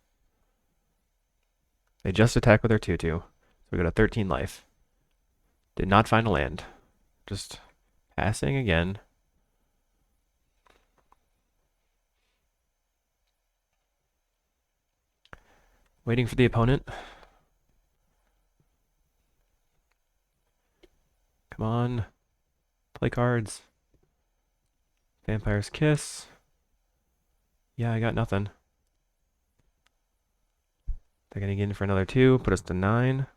They just attacked with their 2/2. So we got a 13 life. Did not find a land. Just passing again. Waiting for the opponent. Come on. Play cards. Vampire's Kiss. Yeah, I got nothing. They're going to get in for another 2, put us to 9.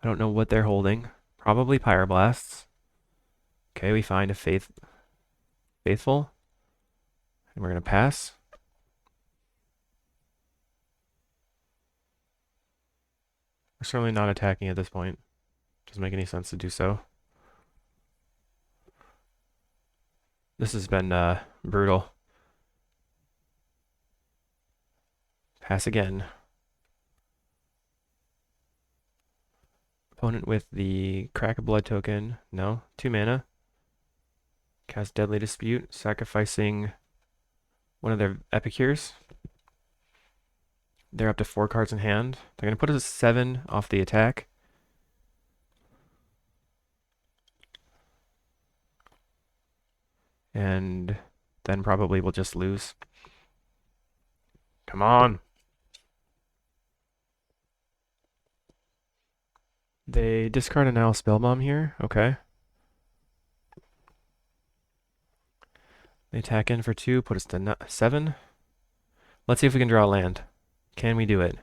I don't know what they're holding. Probably Pyroblasts. Okay, we find a Faithful. And we're going to pass. We're certainly not attacking at this point. Doesn't make any sense to do so. This has been brutal. Pass again. Opponent with the Crack of Blood token. No. 2 mana. Cast Deadly Dispute, sacrificing one of their Epicures. They're up to 4 cards in hand. They're going to put us at 7 off the attack. And then probably we'll just lose. Come on. They discard an Owl Spellbomb here. Okay. They attack in for 2, put us to 7. Let's see if we can draw a land. Can we do it?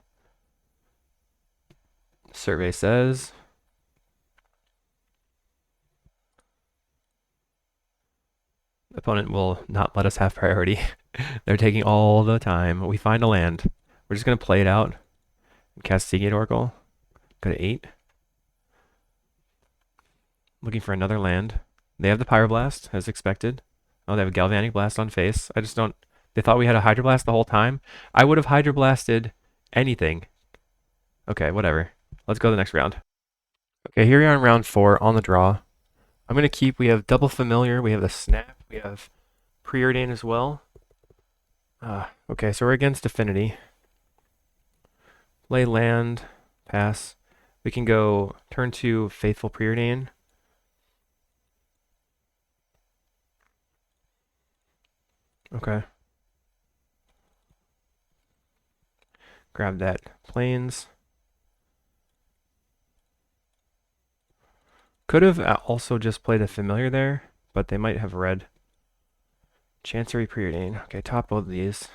Survey says. The opponent will not let us have priority. They're taking all the time. We find a land. We're just going to play it out. Cast Seagate Oracle. Go to 8. Looking for another land. They have the Pyroblast, as expected. Oh, they have a Galvanic Blast on face. I just don't... They thought we had a Hydroblast the whole time. I would have Hydroblasted anything. Okay, whatever. Let's go to the next round. Okay, here we are in round 4 on the draw. I'm going to keep... We have Double Familiar. We have the Snap. We have Preordain as well. Okay, so we're against Affinity. Play land. Pass. We can go turn 2 Faithful Preordain. Okay. Grab that Plains. Could have also just played a Familiar there, but they might have read. Chancery Preordain. Okay, top both of these.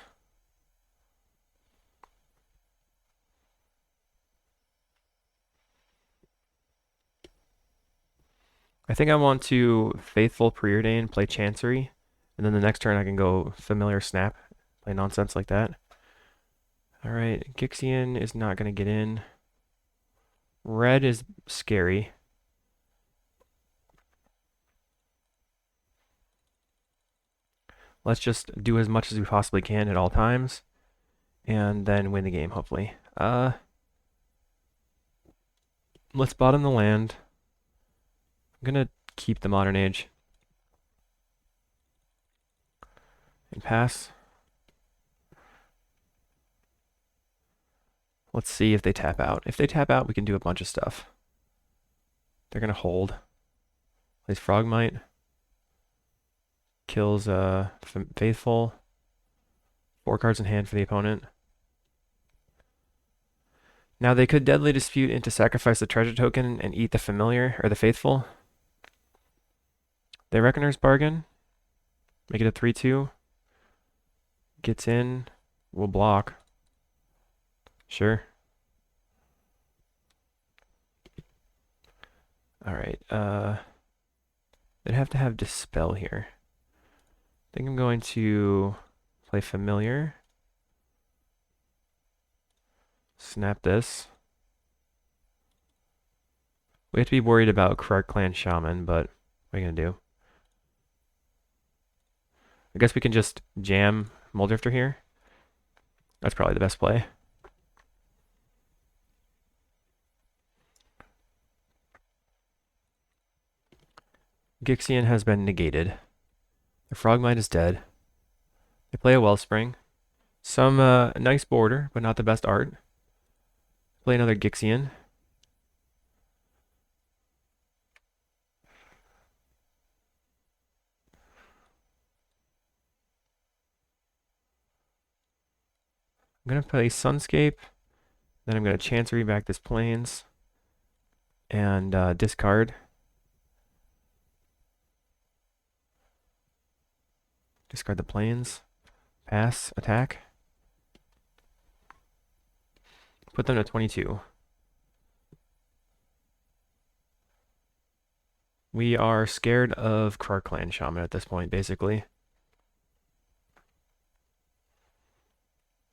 I think I want to Faithful Preordain, play Chancery, and then the next turn I can go Familiar Snap, play nonsense like that. Alright, Gixian is not going to get in. Red is scary. Let's just do as much as we possibly can at all times, and then win the game, hopefully. Let's bottom the land. I'm going to keep the Modern Age. And pass. Let's see if they tap out. If they tap out, we can do a bunch of stuff. They're gonna hold. Plays Frogmite. Kills Faithful. 4 cards in hand for the opponent. Now they could Deadly Dispute into sacrifice the treasure token and eat the familiar or the faithful. They Reckoner's Bargain. Make it a 3/2. Gets in. We'll block. Sure. Alright, they'd have to have Dispel here. I think I'm going to play Familiar. Snap this. We have to be worried about Krark Clan Shaman, but what are you gonna do? I guess we can just jam Muldrifter here. That's probably the best play. Gixian has been negated. The Frogmite is dead. They play a Wellspring. Some nice border, but not the best art. Play another Gixian. I'm going to play Sunscape. Then I'm going to Chancery back this Plains. And discard. Discard the Plains. Pass. Attack. Put them to 22. We are scared of Krark Clan Shaman at this point, basically.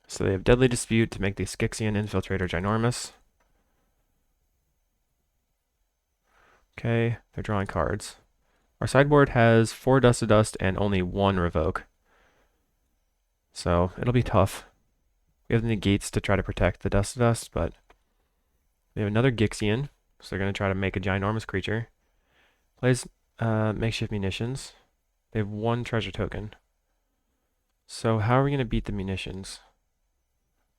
So they have Deadly Dispute to make the Skixian Infiltrator ginormous. Okay, they're drawing cards. Our sideboard has 4 Dust to Dust and only 1 Revoke. So it'll be tough. We have the negates to try to protect the Dust to Dust, but they have another Gixian, so they're going to try to make a ginormous creature. Plays makeshift munitions. They have 1 treasure token. So how are we going to beat the munitions?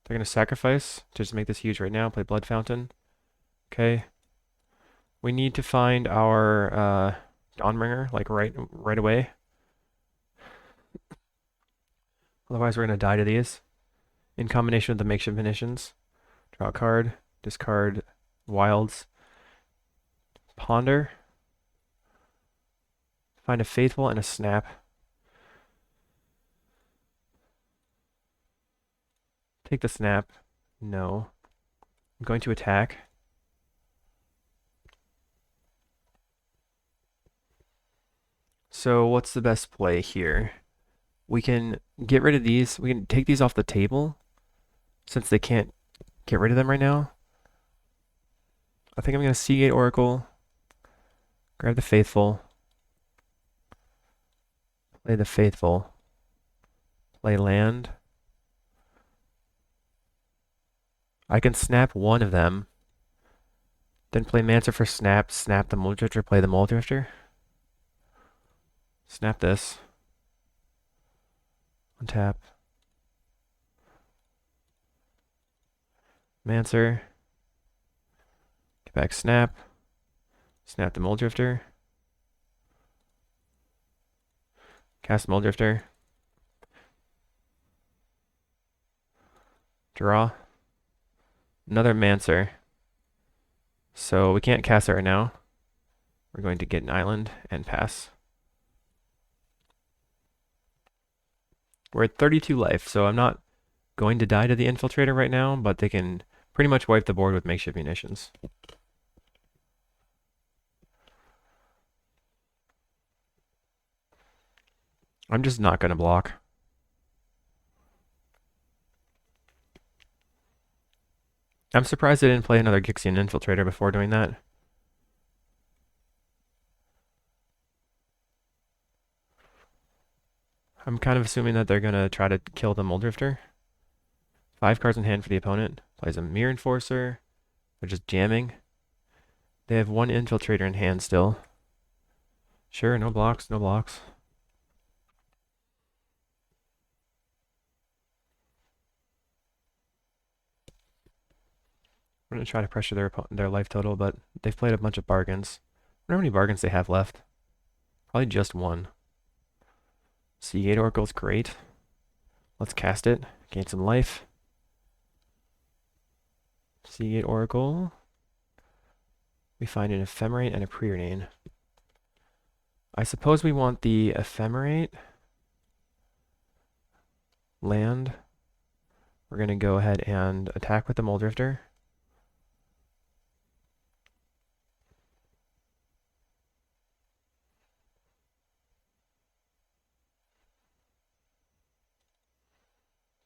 They're going to sacrifice to just make this huge right now. Play Blood Fountain. Okay. We need to find our Dawnbringer like right away. Otherwise, we're going to die to these. In combination with the makeshift munitions. Draw a card. Discard wilds. Ponder. Find a Faithful and a Snap. Take the Snap. No. I'm going to attack. So what's the best play here? We can get rid of these. We can take these off the table since they can't get rid of them right now. I think I'm going to Seagate Oracle. Grab the Faithful. Play the Faithful. Play land. I can snap one of them. Then play Mancer for snap. Snap the Muldrifter. Play the Muldrifter. Snap this. Untap. Mancer. Get back snap. Snap the Muldrifter. Cast Muldrifter. Draw. Another Mancer. So we can't cast it right now. We're going to get an island and pass. We're at 32 life, so I'm not going to die to the Infiltrator right now, but they can pretty much wipe the board with makeshift munitions. I'm just not going to block. I'm surprised I didn't play another Gixian Infiltrator before doing that. I'm kind of assuming that they're going to try to kill the Muldrifter. 5 cards in hand for the opponent. Plays a Mirror Enforcer. They're just jamming. They have 1 Infiltrator in hand still. Sure, no blocks, no blocks. I'm going to try to pressure their life total, but they've played a bunch of bargains. wonder how many bargains they have left. Probably just one. Seagate Oracle's great. Let's cast it. Gain some life. Seagate Oracle. We find an ephemerate and a preordain. I suppose we want the ephemerate land. We're going to go ahead and attack with the Muldrifter.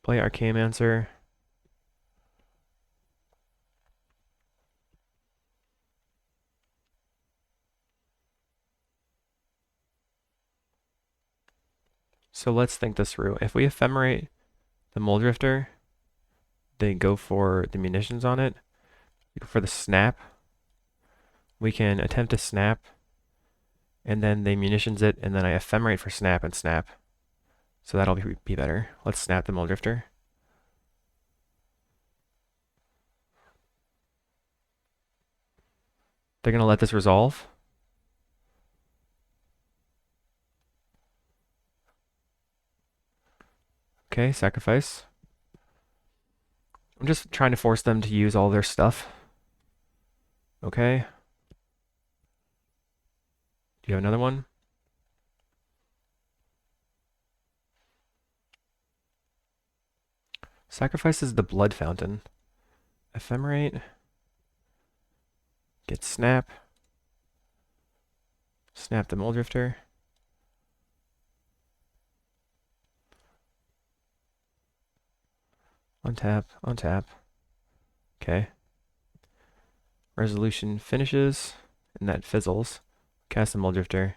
Play Archaeomancer. So let's think this through. If we ephemerate the Muldrifter, they go for the munitions on it. We go for the snap. We can attempt to snap, and then they munitions it, and then I ephemerate for snap and snap. So that'll be better. Let's snap the Muldrifter. They're going to let this resolve. Okay, sacrifice. I'm just trying to force them to use all their stuff. Okay. Do you have another one? Sacrifices the Blood Fountain. Ephemerate. Get snap. Snap the Muldrifter. Untap, untap. Okay. Resolution finishes, and that fizzles. Cast the Muldrifter.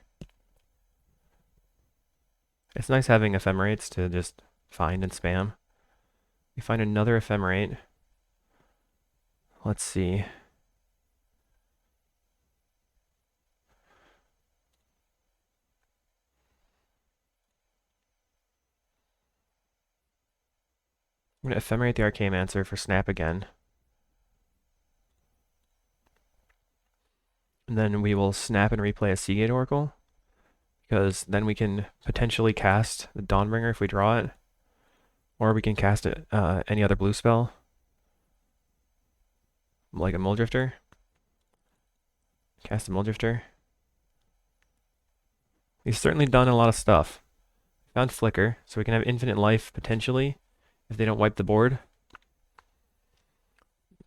It's nice having ephemerates to just find and spam. We find another ephemerate. Let's see. I'm going to ephemerate the Archaeomancer for snap again. And then we will snap and replay a Seagate Oracle, because then we can potentially cast the Dawnbringer if we draw it, or we can cast it, any other blue spell, like a Muldrifter. Cast a Muldrifter. We've certainly done a lot of stuff. Found Flicker, so we can have infinite life potentially if they don't wipe the board.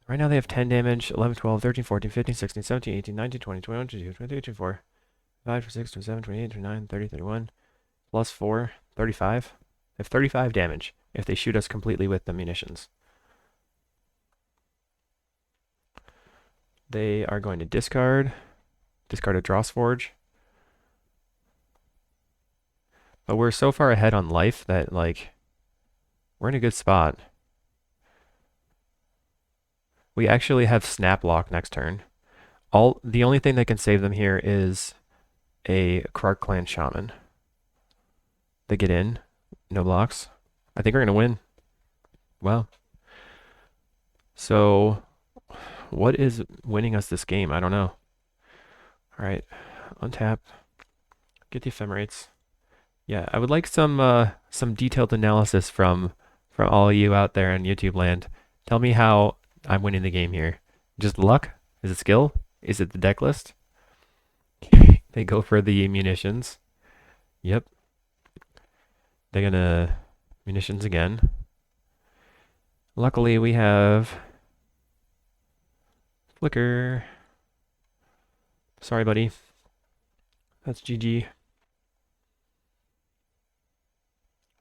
Right now they have 10 damage, 11, 12, 13, 14, 15, 16, 17, 18, 19, 20, 21, 22, 23, 24, 25, 26, 27, 28, 29, 30, 31, plus 4, 35. They have 35 damage if they shoot us completely with the munitions. They are going to discard a Drossforge. But we're so far ahead on life that, like, we're in a good spot. We actually have Snap Lock next turn. The only thing that can save them here is a Krark Clan Shaman. They get in, no blocks. I think we're gonna win. Wow. So, what is winning us this game? I don't know. All right, untap. Get the ephemerates. Yeah, I would like some detailed analysis from all of you out there in YouTube land. Tell me how I'm winning the game here. Just luck? Is it skill? Is it the deck list? They go for the munitions. Yep. They're gonna munitions again. Luckily we have Flicker. Sorry, buddy. That's GG.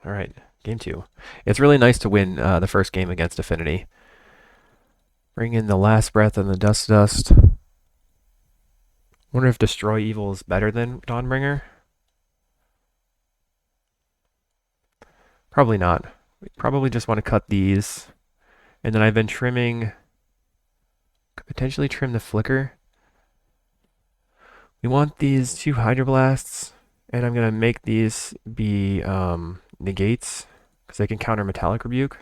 All right, game 2. It's really nice to win the first game against Affinity. Bring in the Last Breath and the Dust. Wonder if Destroy Evil is better than Dawnbringer? Probably not. We probably just want to cut these. And then I've been trimming, could potentially trim the Flicker. We want these 2 Hydroblasts, and I'm going to make these be negates, because they can counter Metallic Rebuke.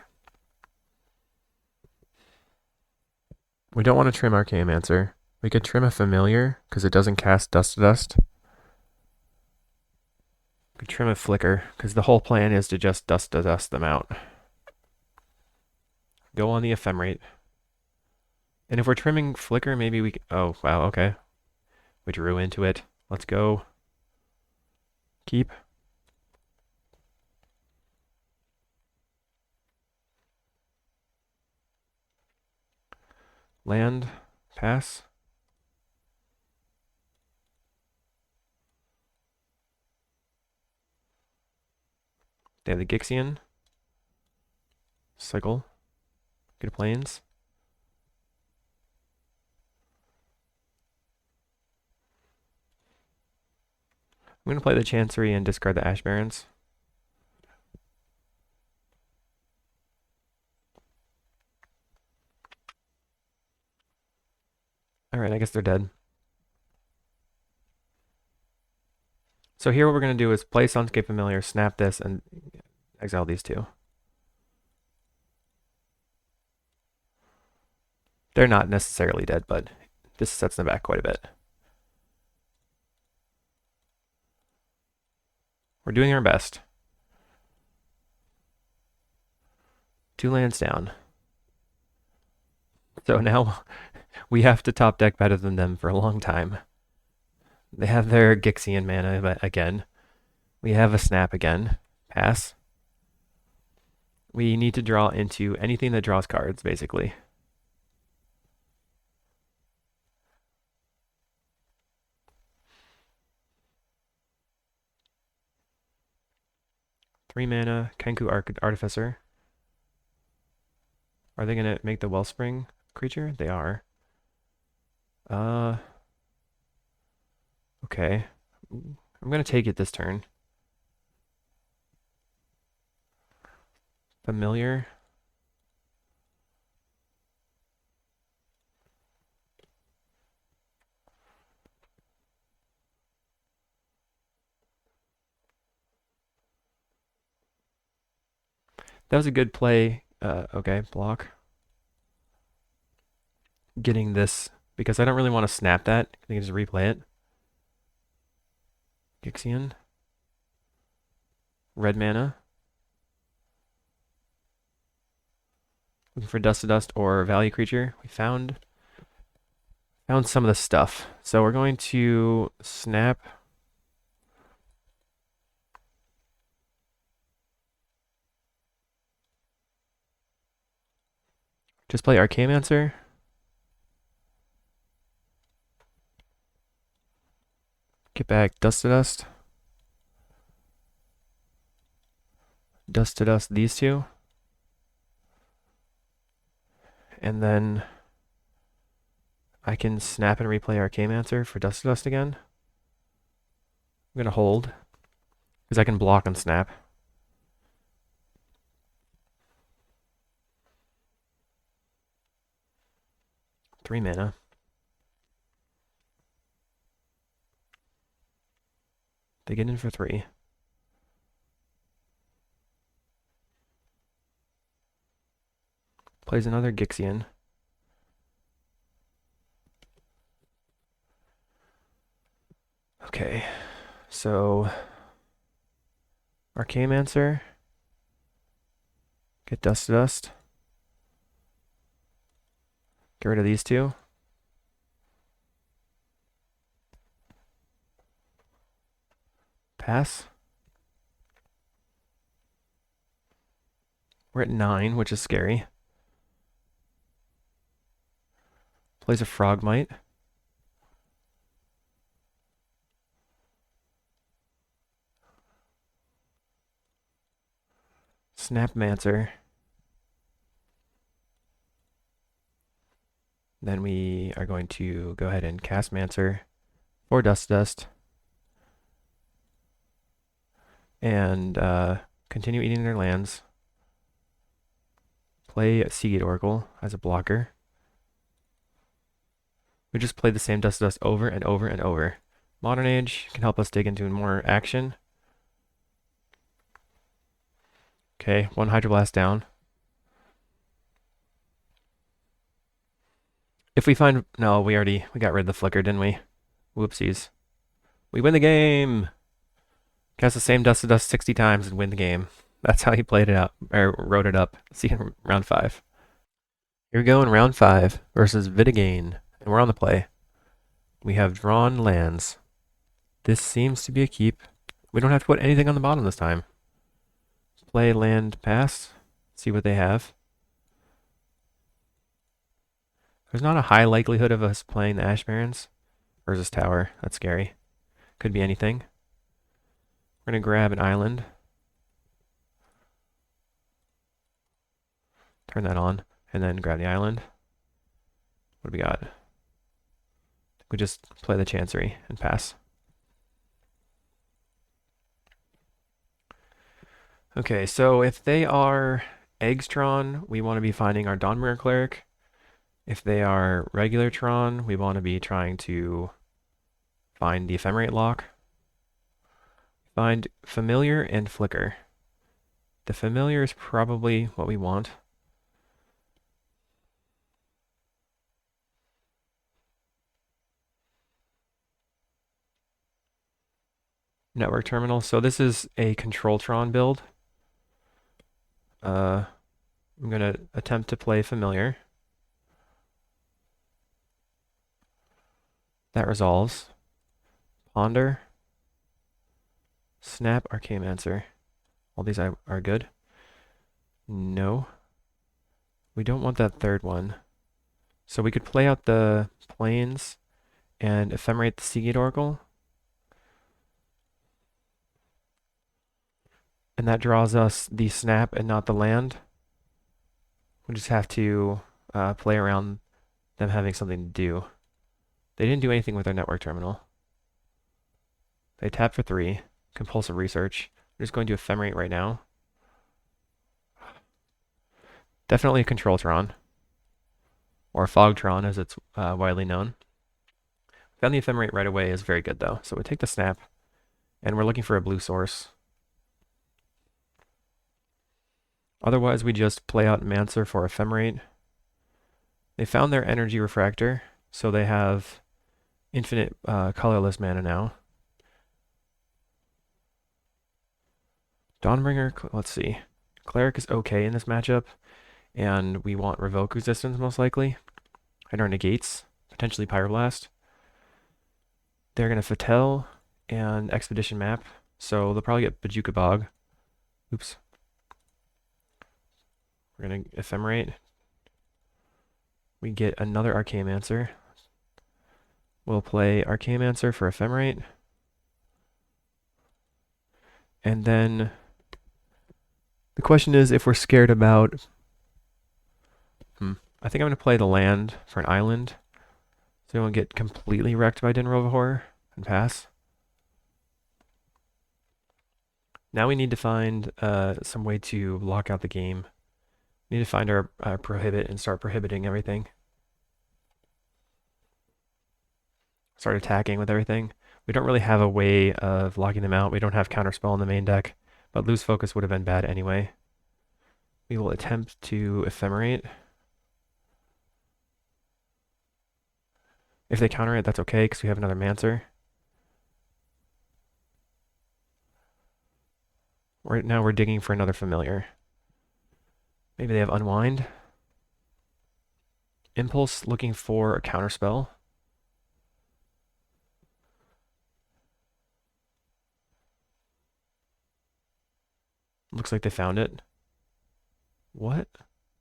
We don't want to trim Archaeomancer. We could trim a familiar because it doesn't cast Dust to Dust. We could trim a flicker because the whole plan is to just Dust to Dust them out. Go on the ephemerate. And if we're trimming flicker, maybe we can... Oh, wow, okay. We drew into it. Let's go. Keep. Land. Pass. They have the Gixian. Cycle. Good planes. I'm going to play the Chancery and discard the Ash Barrens. Alright, I guess they're dead. So here what we're going to do is play Sunscape Familiar, snap this, and exile these two. They're not necessarily dead, but this sets them back quite a bit. We're doing our best. 2 lands down. So now we have to top deck better than them for a long time. They have their Gixian mana again. We have a snap again. Pass. We need to draw into anything that draws cards, basically. Three mana, Kenku Artificer. Are they going to make the Wellspring creature? They are. Okay. I'm going to take it this turn. Familiar. That was a good play. Okay, block. Getting this, because I don't really want to snap that. I can just replay it. Gixian. Red mana. Looking for Dust to Dust or Value Creature. We found some of the stuff. So we're going to snap. Just play Archaeomancer. Get back Dust to Dust. Dust to Dust these two. And then I can snap and replay Archaeomancer for Dust to Dust again. I'm going to hold, because I can block and snap. Three mana. They get in for 3. Plays another Gixian. Okay, so Archaeomancer. Get Dust to Dust. Get rid of these two. Pass. We're at 9, which is scary. Plays a Frogmite. Snapmancer. Then we are going to go ahead and cast Mancer for Dust to Dust. And continue eating their lands. Play Seagate Oracle as a blocker. We just play the same Dust to Dust over and over and over. Modern Age can help us dig into more action. Okay, 1 Hydroblast down. If we find... No, we got rid of the flicker, didn't we? Whoopsies. We win the game! Cast the same dust to dust 60 times and win the game. That's how he played it out, or wrote it up. See you in round 5. Here we go in round 5 versus Vidagain. And we're on the play. We have drawn lands. This seems to be a keep. We don't have to put anything on the bottom this time. Play land pass. See what they have. There's not a high likelihood of us playing the Ash Barrens. Versus Tower. That's scary. Could be anything. We're going to grab an island. Turn that on. And then grab the island. What do we got? We just play the Chancery and pass. Okay, so if they are Eggstron, we want to be finding our Dawnbringer Cleric. If they are regular Tron, we want to be trying to find the Ephemerate lock. Find Familiar and Flicker. The Familiar is probably what we want. Network Terminal. So this is a Control Tron build. I'm going to attempt to play Familiar. That resolves. Ponder. Snap, Archaeomancer. All these are good. No. We don't want that third one. So we could play out the plains and ephemerate the Seagate Oracle. And that draws us the snap and not the land. We just have to play around them having something to do. They didn't do anything with their network terminal. They tap for 3. Compulsive Research. We're just going to ephemerate right now. Definitely a Control Tron. Or Fog Tron, as it's widely known. Found the ephemerate right away is very good, though. So we take the snap, and we're looking for a blue source. Otherwise, we just play out Mancer for ephemerate. They found their energy refractor, so they have infinite colorless mana now. Dawnbringer, let's see. Cleric is okay in this matchup, and we want Revoke resistance most likely. And our negates, potentially Pyroblast. They're going to Fatel and Expedition Map, so they'll probably get Bajuka Bog. Oops. We're going to ephemerate. We get another Archaeomancer. We'll play Archaeomancer for ephemerate. And then the question is if we're scared about... I think I'm going to play the land for an island. So we won't get completely wrecked by Din Rovahor and pass. Now we need to find some way to lock out the game. We need to find our prohibit and start prohibiting everything. Start attacking with everything. We don't really have a way of locking them out. We don't have Counterspell in the main deck, but Lose Focus would have been bad anyway. We will attempt to ephemerate. If they counter it, that's okay, because we have another Mancer. Right now we're digging for another Familiar. Maybe they have Unwind. Impulse looking for a Counterspell. Looks like they found it. What?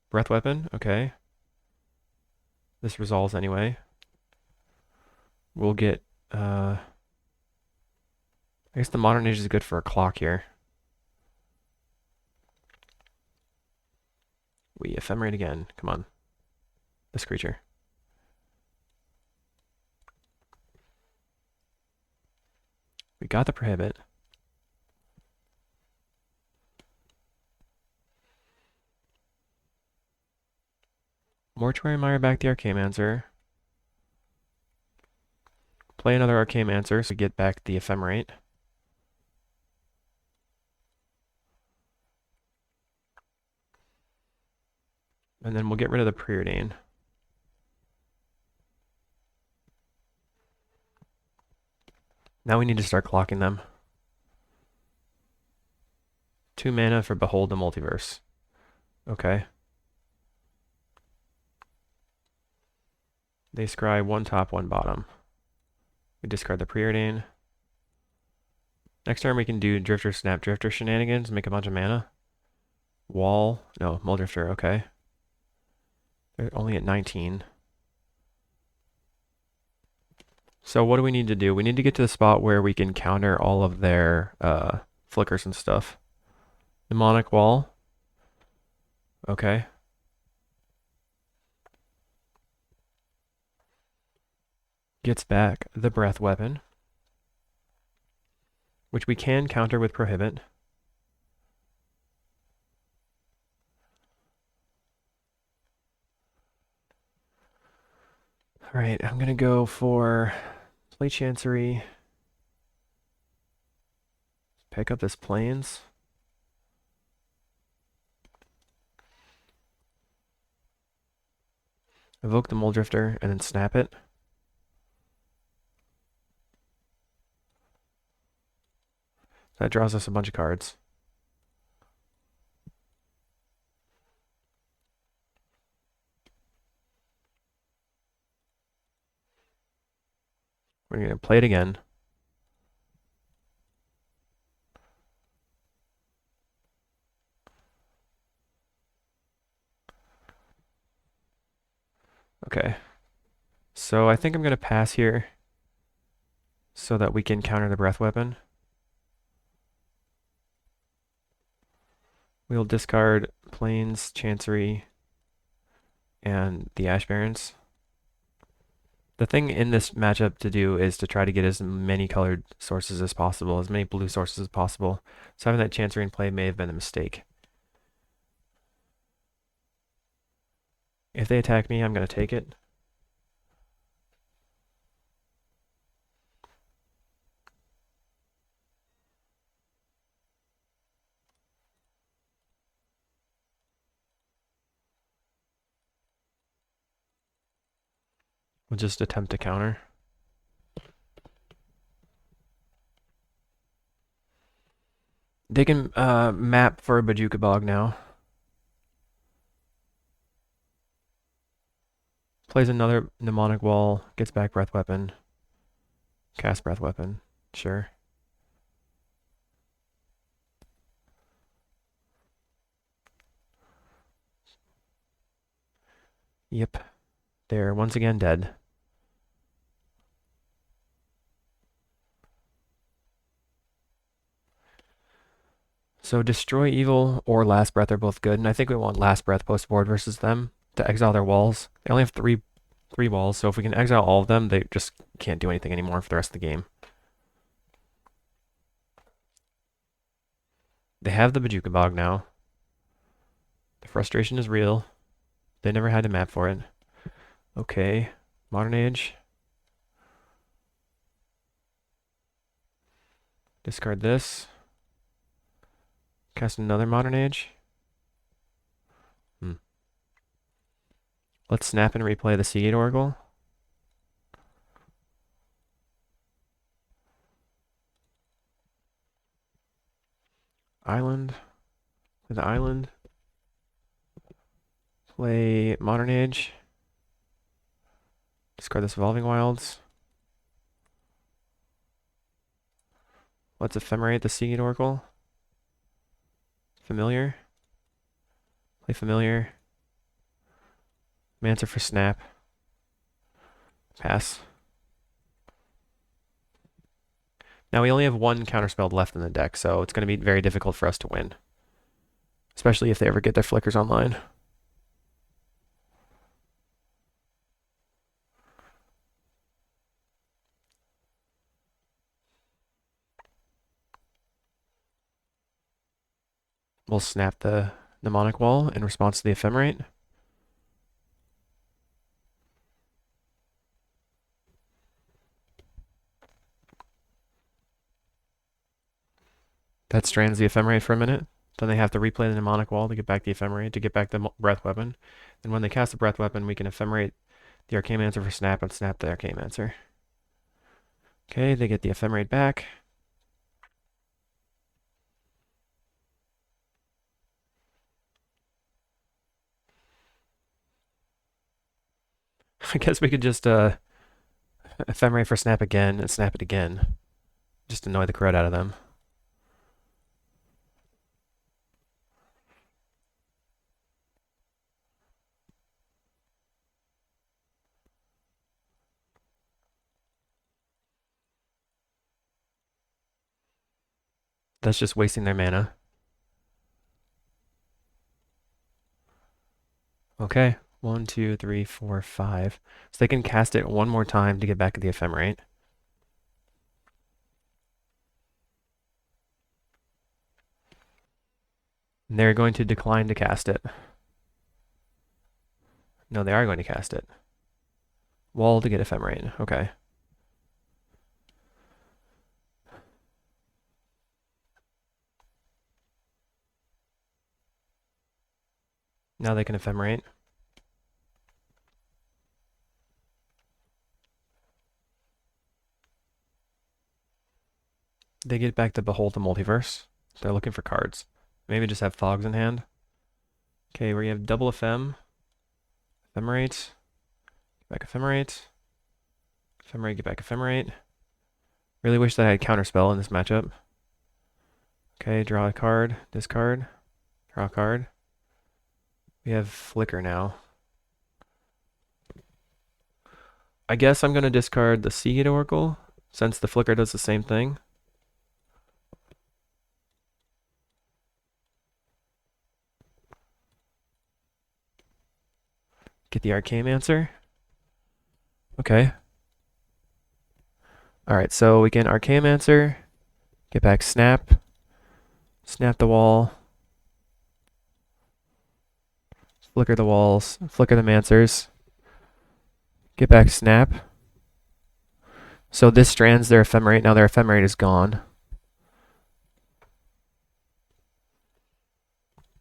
Breath Weapon? Okay. This resolves anyway. We'll get, I guess the Modern Age is good for a clock here. We ephemerate again. Come on. This creature. We got the prohibit. Mortuary Mire back the Archaeomancer. Play another Archaeomancer so we get back the ephemerate. And then we'll get rid of the Preordain. Now we need to start clocking them. 2 mana for Behold the Multiverse. Okay. They scry 1 top, 1 bottom. We discard the Preordain. Next turn we can do Drifter, Snap, Drifter shenanigans, make a bunch of mana. Wall, no, Muldrifter, okay. They're only at 19. So what do we need to do? We need to get to the spot where we can counter all of their flickers and stuff. Mnemonic Wall. Okay. Gets back the Breath Weapon, which we can counter with Prohibit. Alright, I'm gonna go for play Chancery. Pick up this Plains. Evoke the Muldrifter and then snap it. That draws us a bunch of cards. We're going to play it again. Okay. So I think I'm going to pass here so that we can counter the Breath Weapon. We'll discard Plains, Chancery, and the Ash Barrens. The thing in this matchup to do is to try to get as many colored sources as possible, as many blue sources as possible. So having that Chancery in play may have been a mistake. If they attack me, I'm going to take it. We'll just attempt to counter. They can map for a Bojuka Bog now. Plays another Mnemonic Wall, gets back Breath Weapon. Cast Breath Weapon, sure. Yep, they're once again dead. So Destroy Evil or Last Breath are both good, and I think we want Last Breath post board versus them to exile their walls. They only have three walls, so if we can exile all of them, they just can't do anything anymore for the rest of the game. They have the Bojuka Bog now. The frustration is real. They never had a map for it. Okay, Modern Age. Discard this. Cast another Modern Age. Let's snap and replay the Seagate Oracle. Island. Play the Island. Play Modern Age. Discard this Evolving Wilds. Let's ephemerate the Seagate Oracle. Familiar. Play Familiar. Answer for snap. Pass. Now we only have one counterspell left in the deck, so it's going to be very difficult for us to win. Especially if they ever get their flickers online. We'll snap the Mnemonic Wall in response to the Ephemerate. That strands the Ephemerate for a minute. Then they have to replay the Mnemonic Wall to get back the Ephemerate, to get back the Breath Weapon. And when they cast the Breath Weapon, we can Ephemerate the Arcane Answer for snap and snap the Arcane Answer. Okay, they get the ephemerate back. I guess we could just ephemerate for snap again and snap it again. Just annoy the crud out of them. That's just wasting their mana. Okay, 1, 2, 3, 4, 5. So they can cast it one more time to get back at the ephemerate. And they're going to decline to cast it. No, they are going to cast it. Wall to get ephemerate. Okay. Now they can ephemerate. They get back to behold the multiverse. They're looking for cards. Maybe just have fogs in hand. Okay, where you have double ephemerate, back ephemerate, get back ephemerate. Really wish that I had counterspell in this matchup. Okay, draw a card, discard, draw a card. We have flicker now. I guess I'm going to discard the Seagate Oracle, since the flicker does the same thing. Get the Archaeomancer. Okay. Alright, so we can Archaeomancer, get back Snap, snap the wall, flicker the walls, flicker the Mancers, get back Snap. So this strands their ephemerate. Now their ephemerate is gone.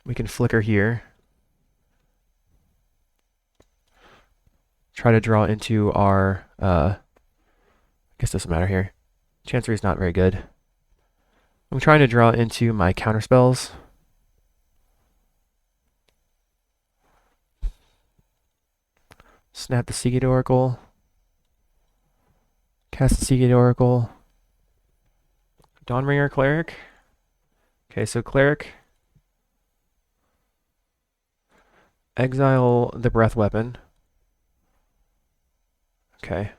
We can flicker here. Try to draw into our, I guess it doesn't matter here. Chancery is not very good. I'm trying to draw into my counterspells. Snap the Seagate Oracle. Cast the Seagate Oracle. Dawnbringer Cleric. Okay, so Cleric. Exile the Breath Weapon. Okay.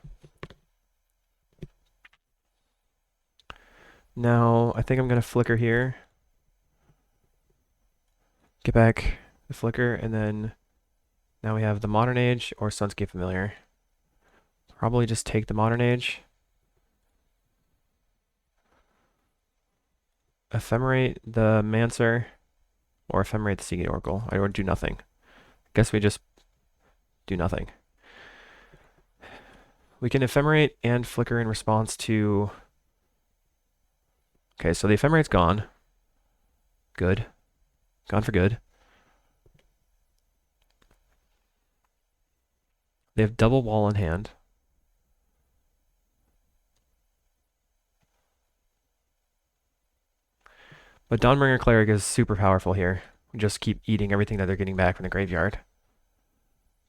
Now, I think I'm going to flicker here. Get back the flicker, and then now we have the Modern Age or Sunscape Familiar. Probably just take the Modern Age. Ephemerate the Mancer, or ephemerate the Seagate Oracle. I would do nothing. Guess we just do nothing. We can ephemerate and flicker in response to... Okay, so the ephemerate's gone. Good. Gone for good. They have double wall in hand. But Dawnbringer Cleric is super powerful here. We just keep eating everything that they're getting back from the graveyard.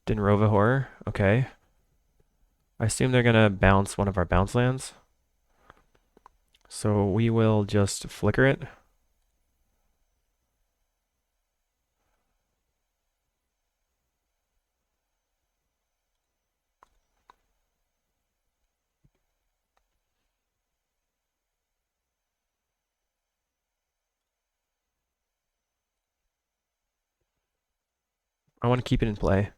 Dinrova Horror, okay. I assume they're gonna bounce one of our bounce lands. So we will just flicker it. I want to keep it in play.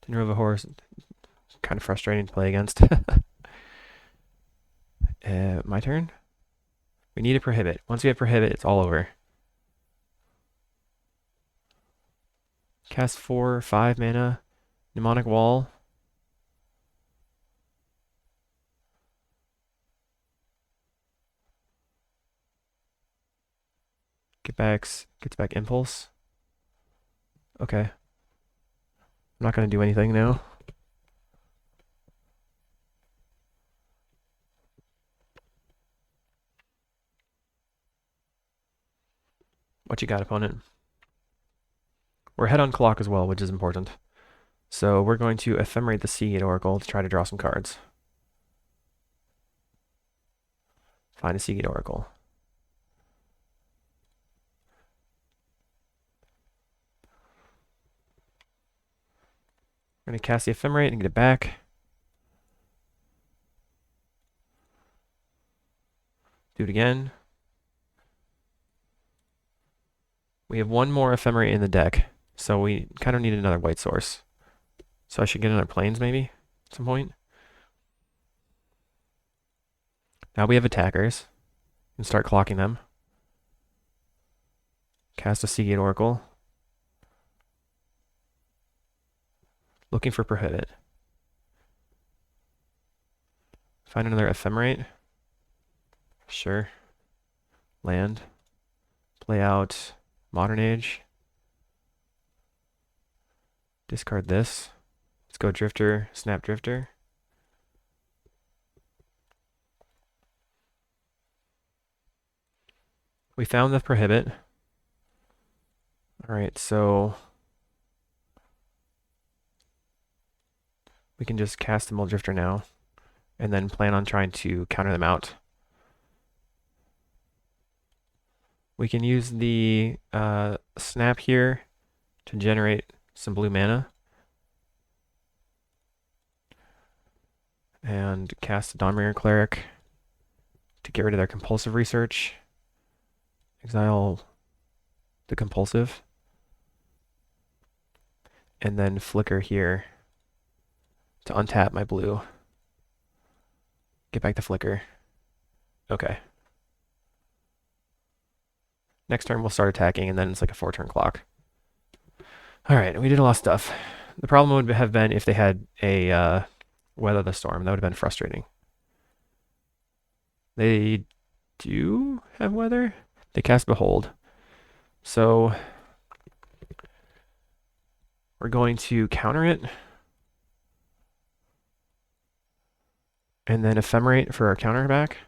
Dinrova Horror is kind of frustrating to play against. My turn? We need a prohibit. Once we have prohibit, it's all over. Cast 4, 5 mana. Mnemonic Wall. Gets back Impulse. Okay. I'm not going to do anything now. What you got, opponent? We're ahead on clock as well, which is important. So we're going to ephemerate the Seagate Oracle to try to draw some cards. Find a Seagate Oracle. We're going to cast the Ephemerate and get it back. Do it again. We have one more Ephemerate in the deck, so we kind of need another white source. So I should get another Plains maybe at some point. Now we have attackers. And start clocking them. Cast a Seagate Oracle. Looking for Prohibit. Find another Ephemerate. Sure. Land. Play out Modern Age. Discard this. Let's go Drifter, Snap Drifter. We found the Prohibit. Alright, so we can just cast the Mull Drifter now, and then plan on trying to counter them out. We can use the Snap here to generate some blue mana. And cast a Dawnbringer Cleric to get rid of their compulsive research. Exile the compulsive. And then flicker here to untap my blue. Get back the flicker. Okay. Next turn we'll start attacking, and then it's like a 4-turn clock. Alright, we did a lot of stuff. The problem would have been if they had a Weather the Storm. That would have been frustrating. They do have Weather? They cast Behold. So we're going to counter it. And then Ephemerate for our counter back.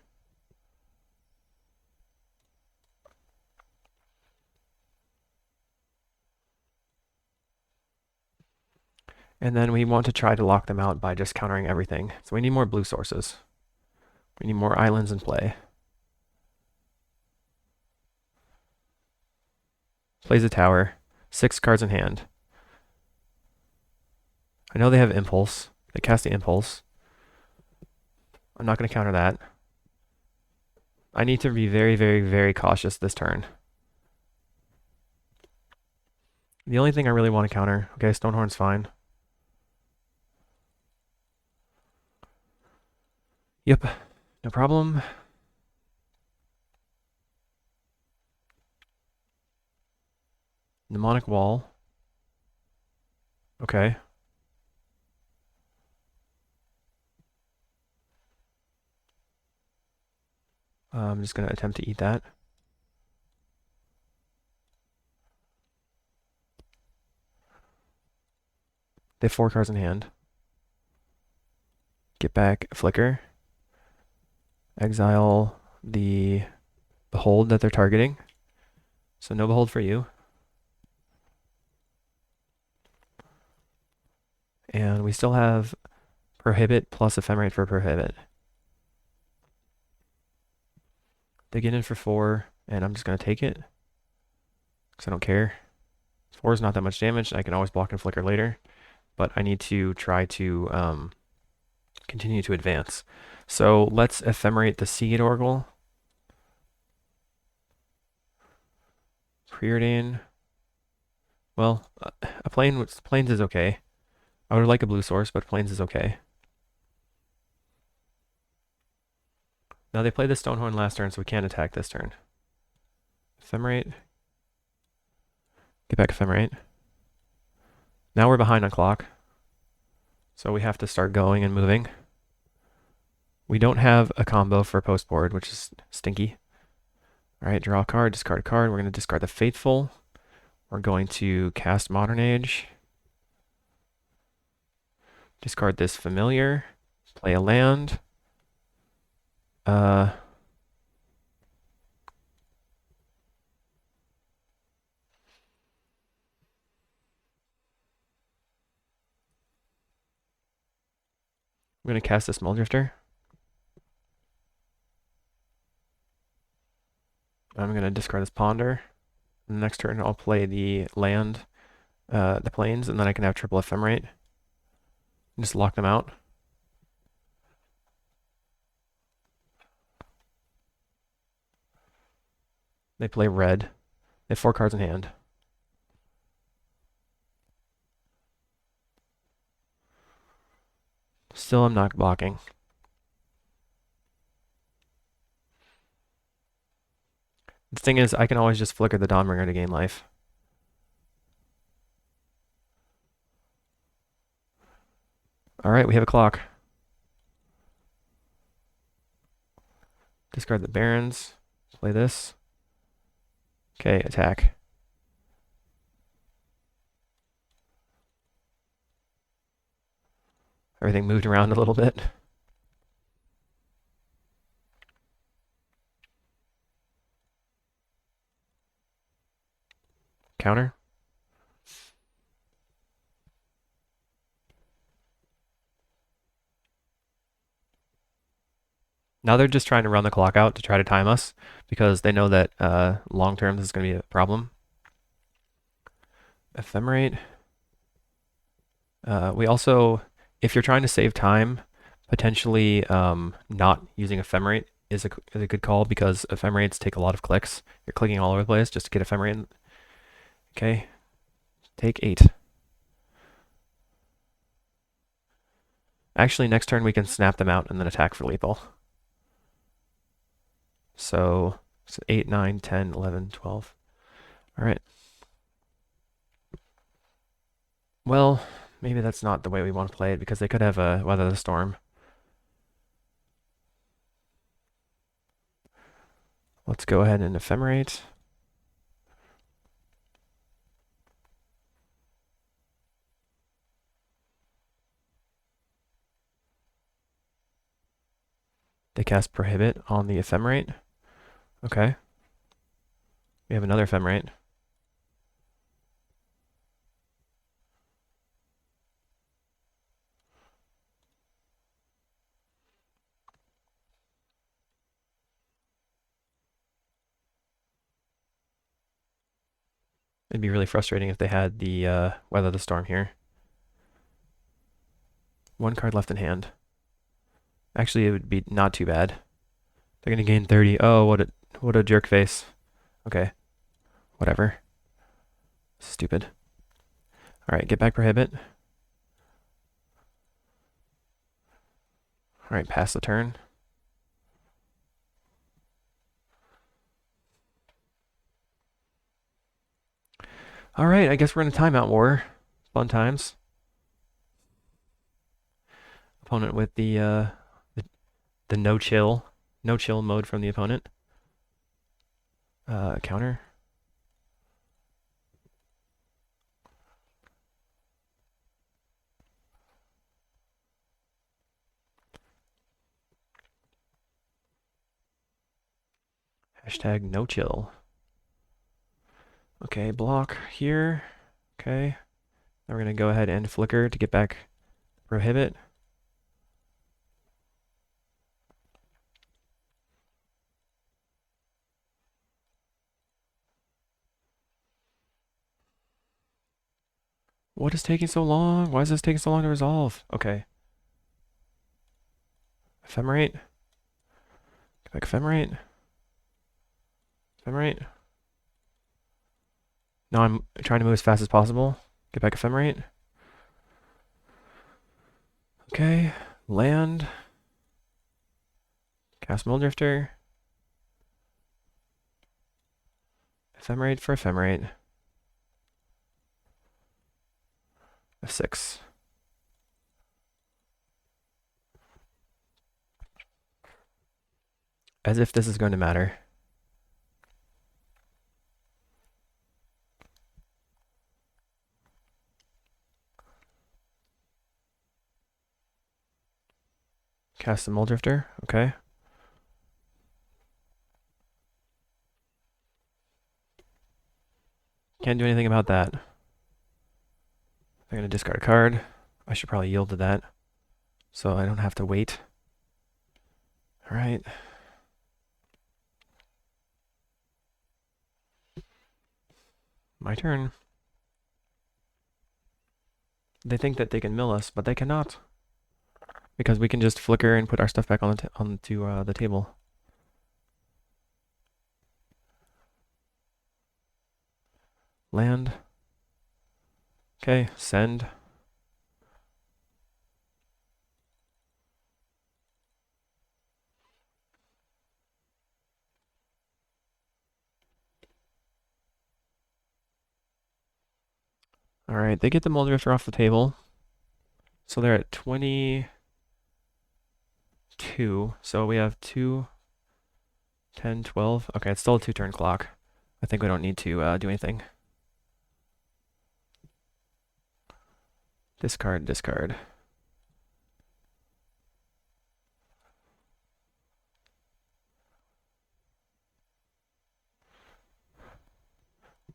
And then we want to try to lock them out by just countering everything. So we need more blue sources. We need more islands in play. Plays a tower. 6 cards in hand. I know they have Impulse. They cast the Impulse. I'm not going to counter that. I need to be very, very, very cautious this turn. The only thing I really want to counter... Okay, Stonehorn's fine. Yep, no problem. Mnemonic Wall. Okay. I'm just going to attempt to eat that. They have 4 cards in hand. Get back Flicker. Exile the Behold that they're targeting. So no Behold for you. And we still have Prohibit plus Ephemerate for Prohibit. They get in for 4, and I'm just going to take it. Because I don't care. 4 is not that much damage. I can always block and flicker later. But I need to try to continue to advance. So let's Ephemerate the Seagate Oracle. Preordain. Well, a Plains is okay. I would like a blue source, but Plains is okay. Now they played the Stonehorn last turn, so we can't attack this turn. Ephemerate. Get back Ephemerate. Now we're behind on clock. So we have to start going and moving. We don't have a combo for post board, which is stinky. Alright, draw a card, discard a card. We're going to discard the Faithful. We're going to cast Modern Age. Discard this Familiar. Play a land. I'm going to cast this Mulldrifter. I'm going to discard this Ponder. And the next turn, I'll play the land, the plains, and then I can have triple Ephemerate. And just lock them out. They play red. They have 4 cards in hand. Still, I'm not blocking. The thing is, I can always just flicker the Dawnbringer to gain life. Alright, we have a clock. Discard the Barons. Play this. Okay, attack. Everything moved around a little bit. Counter. Now they're just trying to run the clock out to try to time us because they know that long term this is going to be a problem. Ephemerate. We also, if you're trying to save time, potentially not using Ephemerate is a good call because Ephemerates take a lot of clicks. You're clicking all over the place just to get Ephemerate. Okay, take 8. Actually, next turn we can snap them out and then attack for lethal. So 8, 9, 10, 11, 12. All right. Well, maybe that's not the way we want to play it because they could have a Weather the Storm. Let's go ahead and Ephemerate. They cast Prohibit on the Ephemerate. Okay. We have another Ephemerate. It'd be really frustrating if they had the Weather the Storm here. 1 card left in hand. Actually, it would be not too bad. They're gonna gain 30. Oh, what a jerk face. Okay. Whatever. Stupid. Alright, get back Prohibit. Alright, pass the turn. Alright, I guess we're in a timeout war. Fun times. Opponent with the no chill mode from the opponent. Counter. Hashtag no chill. Okay, block here. Okay. Now we're going to go ahead and flicker to get back Prohibit. What is taking so long? Why is this taking so long to resolve? Okay. Ephemerate. Get back Ephemerate. Ephemerate. Now I'm trying to move as fast as possible. Get back Ephemerate. Okay. Land. Cast Mulldrifter. Ephemerate for Ephemerate. F6. As if this is going to matter. Cast the Mulldrifter. Okay. Can't do anything about that. I'm going to discard a card. I should probably yield to that. so I don't have to wait. All right. My turn. They think that they can mill us, but they cannot. Because we can just flicker and put our stuff back onto the table. Land. Okay, send. All right, they get the Mold Drifter off the table. So they're at 22. So we have 2, 10, 12. Okay, it's still a 2-turn clock. I think we don't need to do anything. Discard, discard.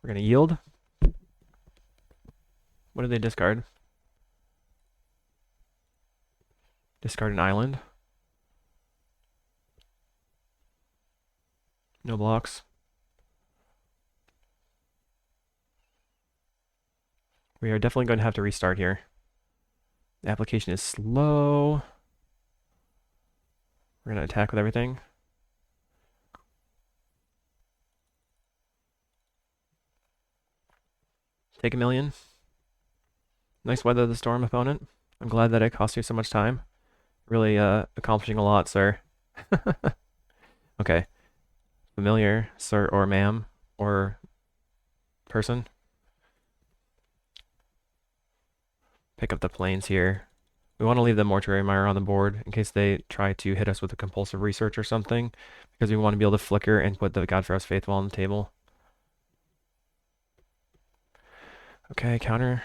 We're going to yield. What do they discard? Discard an island. No blocks. We are definitely going to have to restart here. The application is slow. We're going to attack with everything. Take 1,000,000. Nice weather the storm, opponent. I'm glad that it cost you so much time. Really accomplishing a lot, sir. Okay. Familiar, sir or ma'am, or person. Pick up the planes here. We want to leave the Mortuary Mire on the board in case they try to hit us with a compulsive research or something, because we want to be able to flicker and put the Godfrow's Faithful on the table. Okay, counter.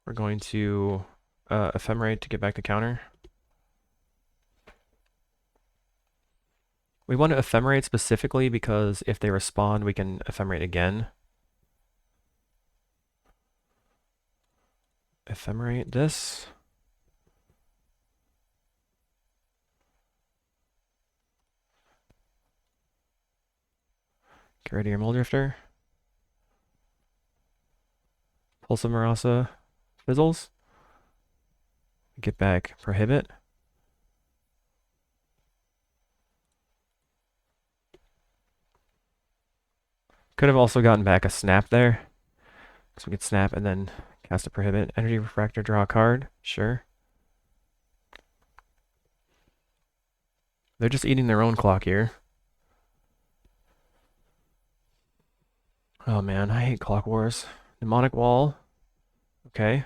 We're going to ephemerate to get back the counter. We want to ephemerate specifically because if they respond, we can ephemerate again. Ephemerate this. Get rid of your Moldrifter. Pulse of Marasa fizzles. Get back Prohibit. Could have also gotten back a Snap there. So we could Snap and then cast a Prohibit. Energy Refractor, draw a card. Sure. They're just eating their own clock here. Oh man, I hate Clock Wars. Mnemonic Wall. Okay.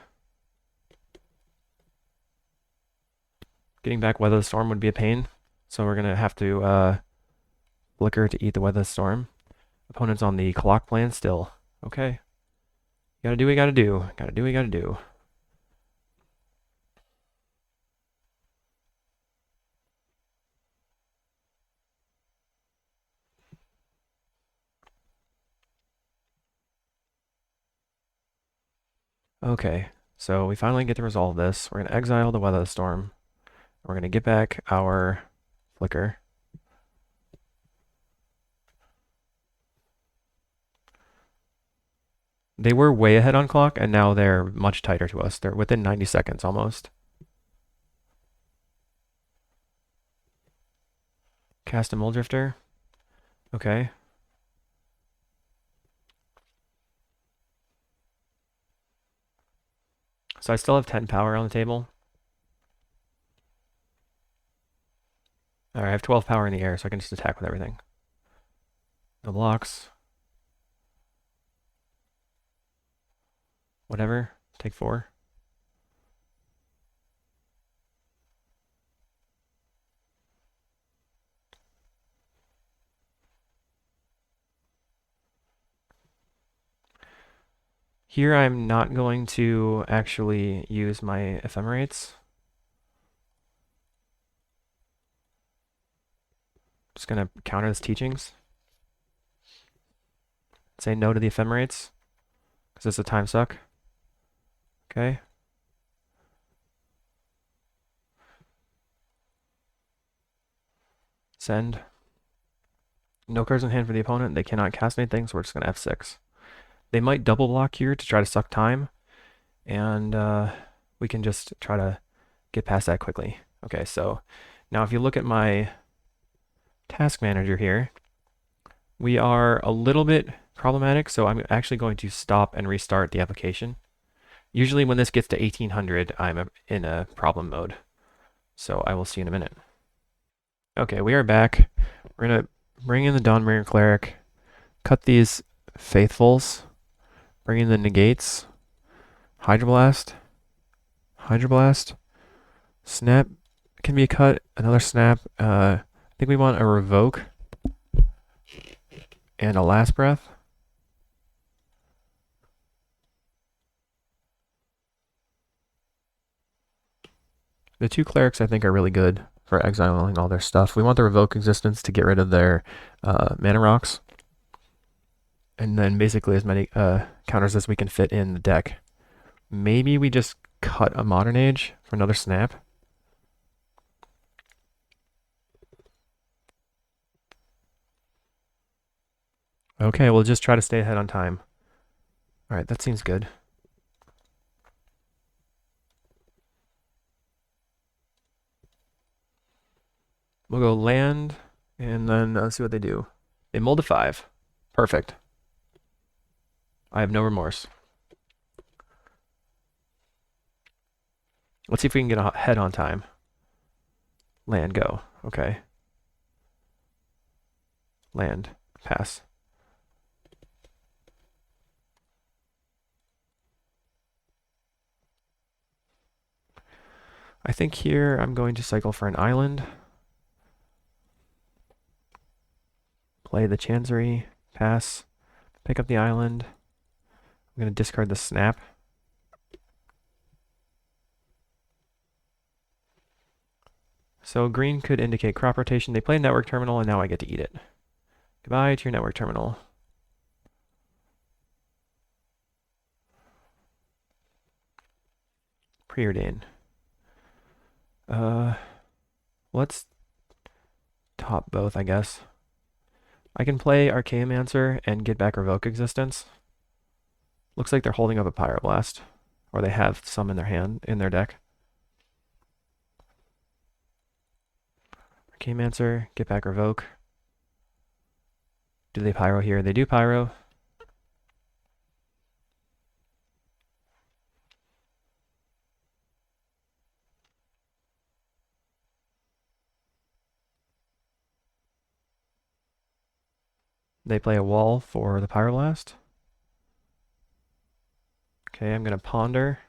Getting back Weather the Storm would be a pain. So we're going to have to flicker to eat the Weather the Storm. Opponent's on the clock plan still. Okay. Gotta do what you gotta do. Gotta do what you gotta do. Okay, so we finally get to resolve this. We're gonna exile the Weather Storm. We're gonna get back our flicker. They were way ahead on clock, and now they're much tighter to us. They're within 90 seconds almost. Cast a Moldrifter. Okay. So I still have 10 power on the table. Alright, I have 12 power in the air, so I can just attack with everything. No blocks. Whatever. Take 4. Here I'm not going to actually use my ephemerates. Just gonna counter his teachings. Say no to the ephemerates, because it's a time suck. Okay. Send. No cards in hand for the opponent. They cannot cast anything, so we're just going to F6. They might double block here to try to suck time, and we can just try to get past that quickly. Okay, so now if you look at my task manager here, we are a little bit problematic, so I'm actually going to stop and restart the application. Usually when this gets to 1800, I'm in a problem mode. So I will see you in a minute. Okay, we are back. We're going to bring in the Dawnbringer Cleric, cut these Faithfuls, bring in the Negates, Hydroblast, Hydroblast, Snap can be cut, another Snap. I think we want a Revoke and a Last Breath. The two clerics I think are really good for exiling all their stuff. We want the Revoke Existence to get rid of their mana rocks. And then basically as many counters as we can fit in the deck. Maybe we just cut a Modern Age for another Snap. Okay, we'll just try to stay ahead on time. Alright, that seems good. We'll go land, and then let's see what they do. They mull to 5. Perfect. I have no remorse. Let's see if we can get ahead on time. Land, go. Okay. Land, pass. I think here I'm going to cycle for an island. Play the Chancery, pass, pick up the island. I'm going to discard the Snap. So green could indicate crop rotation. They play network terminal, and now I get to eat it. Goodbye to your network terminal. Preordain. Let's top both, I guess. I can play Archaeomancer and get back Revoke Existence. Looks like they're holding up a Pyroblast, or they have some in their hand, in their deck. Archaeomancer, get back Revoke. Do they Pyro here? They do Pyro. They play a wall for the Pyroblast. Okay, I'm going to Ponder.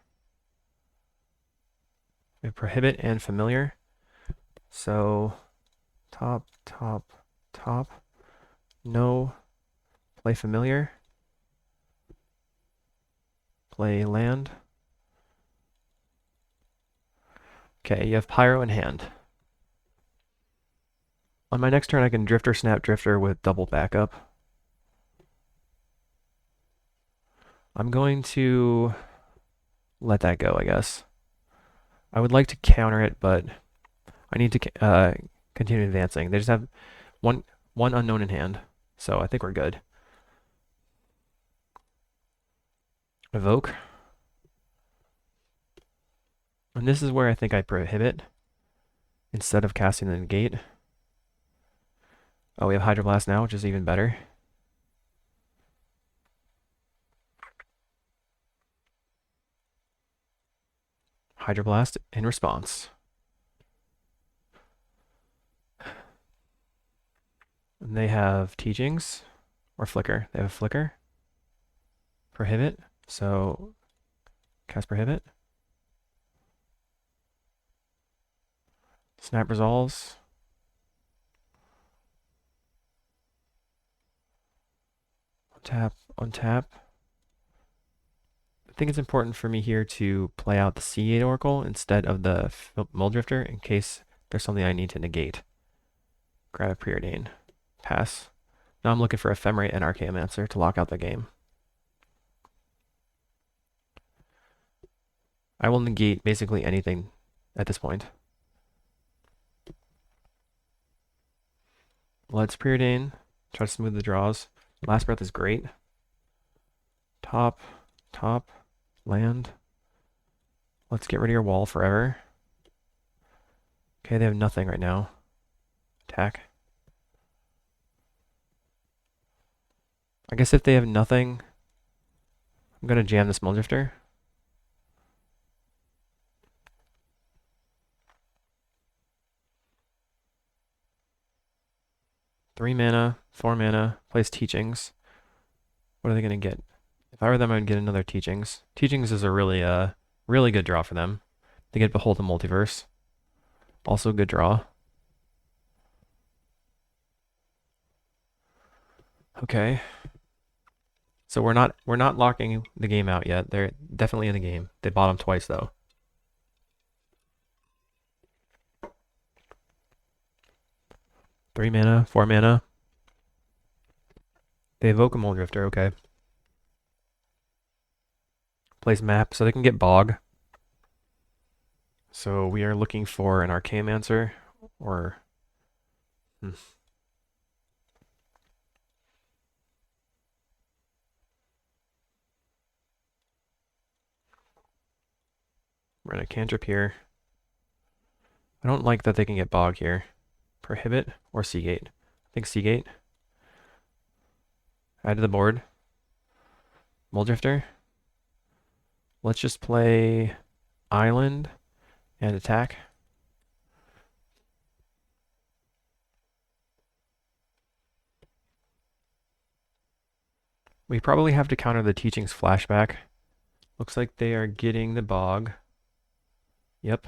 We have Prohibit and Familiar. So, top, top, top. No. Play Familiar. Play Land. Okay, you have Pyro in hand. On my next turn, I can Drifter, Snap, Drifter with double backup. I'm going to let that go, I guess. I would like to counter it, but I need to continue advancing. They just have one unknown in hand, so I think we're good. Evoke. And this is where I think I Prohibit instead of casting the Negate. Oh, we have Hydroblast now, which is even better. Hydroblast in response. And they have Teachings or Flicker. They have a Flicker. Prohibit. So cast Prohibit. Snap Resolves. Untap, untap. I think it's important for me here to play out the C8 Oracle instead of the Muldrifter in case there's something I need to negate. Grab a Preordain. Pass. Now I'm looking for Ephemerate and Archaeomancer to lock out the game. I will negate basically anything at this point. Let's preordain. Try to smooth the draws. Last Breath is great. Top, top, land. Let's get rid of your wall forever. Okay, they have nothing right now. Attack. I guess if they have nothing, I'm going to jam this Mulldrifter. Three mana, 4 mana, plays Teachings. What are they going to get? If I were them, I would get another Teachings. Teachings is a really good draw for them. They get Behold the Multiverse. Also a good draw. Okay. So we're not locking the game out yet. They're definitely in the game. They bottom twice though. Three mana, 4 mana. They evoke a Mulldrifter, okay. Plays map, so they can get Bog. So we are looking for an Archaeomancer, or... We're gonna cantrip here. I don't like that they can get Bog here. Prohibit or Seagate? I think Seagate. Add to the board. Mulldrifter. Let's just play Island and attack. We probably have to counter the Teachings flashback. Looks like they are getting the Bog. Yep.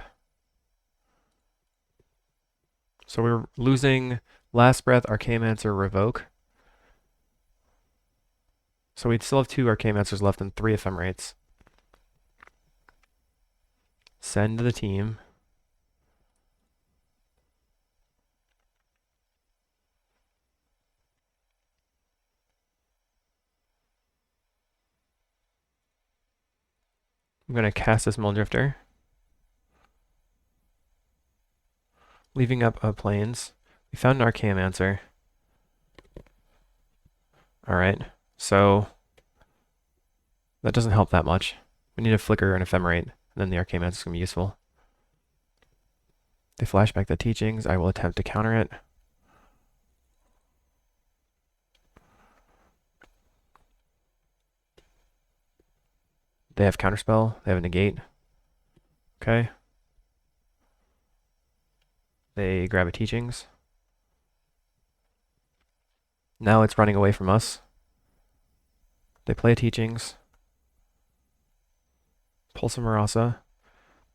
So we're losing Last Breath, Archaeomancer, Revoke. So we'd still have 2 Archaeomancers left and 3 Ephemerates. Send to the team. I'm going to cast this Mulldrifter. Leaving up Plains. We found an Archaeomancer. Alright, so that doesn't help that much. We need a Flicker and Ephemerate, and then the Archaeomancer is going to be useful. They flash back the Teachings. I will attempt to counter it. They have Counterspell. They have a Negate. Okay. They grab a Teachings. Now it's running away from us. They play a Teachings. Pulse of Marasa.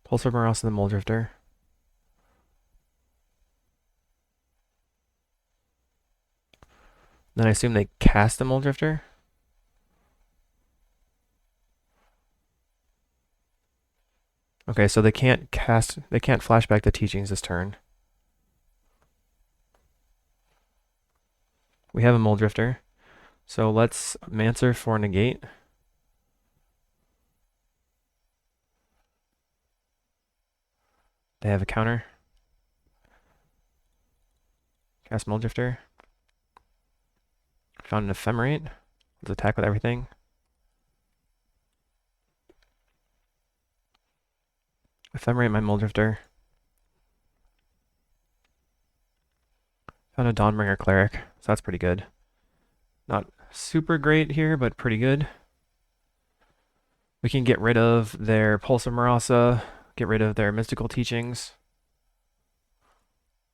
Pulse of Marasa the Mulldrifter. Then I assume they cast the Mulldrifter. Okay, so they can't flashback the Teachings this turn. We have a Mulldrifter. So let's Mancer for negate. They have a counter. Cast Mulldrifter. Found an Ephemerate. Let's attack with everything. Ephemerate my Mulldrifter. Found a Dawnbringer Cleric, so that's pretty good. Not super great here, but pretty good. We can get rid of their Pulse of Marasa, get rid of their Mystical Teachings.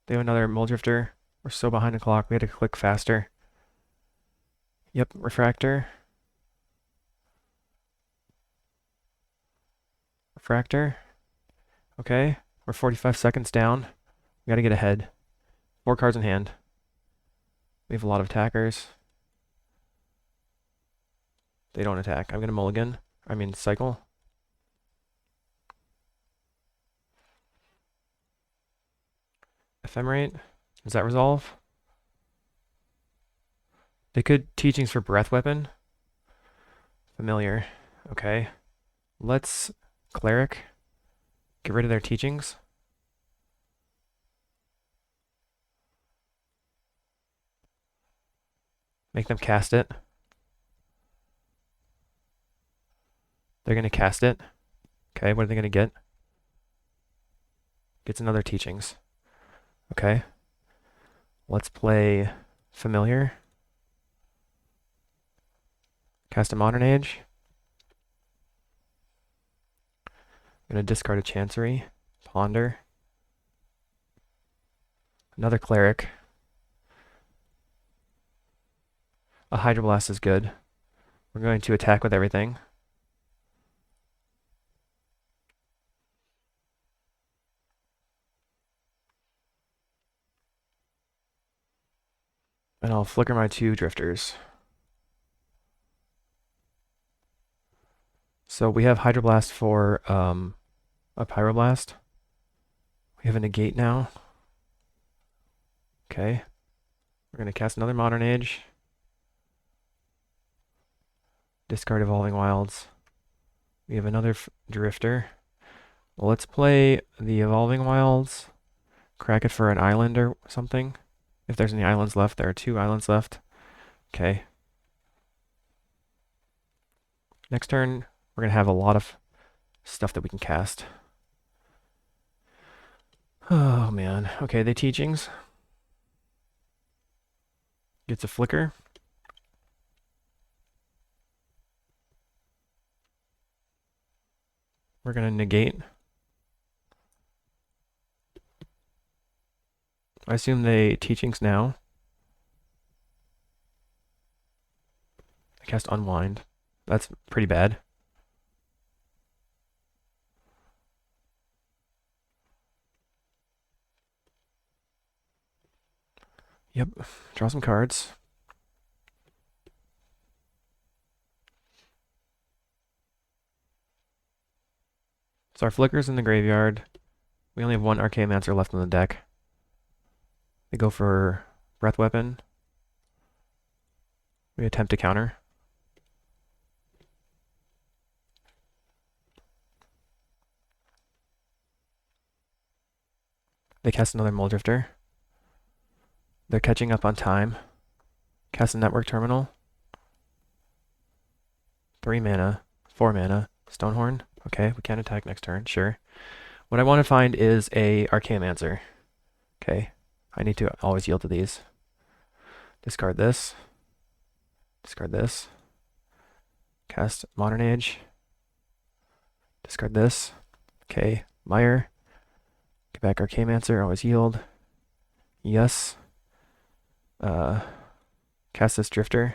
They have another Mulldrifter. We're so behind the clock, we had to click faster. Yep, Refractor. Refractor. Okay, we're 45 seconds down. We gotta get ahead. 4 cards in hand. We have a lot of attackers. They don't attack. I'm gonna mulligan. I mean cycle. Ephemerate. Does that resolve? They could teachings for breath weapon. Familiar. Okay. Let's cleric. Get rid of their teachings. Make them cast it. They're going to cast it. Okay, what are they going to get? Gets another teachings. Okay. Let's play familiar. Cast a modern age. I'm going to discard a chancery. Ponder. Another cleric. A hydroblast is good. We're going to attack with everything. And I'll flicker my 2 drifters. So we have hydroblast for a pyroblast. We have a negate now. Okay. We're going to cast another modern age. Discard evolving wilds. We have another drifter. Well, let's play the evolving wilds. Crack it for an island or something. If there's any islands left, there are 2 islands left. Okay. Next turn, we're going to have a lot of stuff that we can cast. Oh, man. Okay, the teachings. Gets a flicker. We're going to negate. I assume they teachings now. I cast unwind. That's pretty bad. Yep. Draw some cards. So our flicker's in the graveyard. We only have 1 Archaeomancer left on the deck. They go for breath weapon. We attempt to counter. They cast another Muldrifter. They're catching up on time. Cast a network terminal. 3 mana, 4 mana, Stonehorn. Okay, we can't attack next turn, sure. What I want to find is a Archaeomancer. Okay, I need to always yield to these. Discard this. Discard this. Cast Modern Age. Discard this. Okay, Mire. Get back Archaeomancer, always yield. Yes. Cast this Drifter.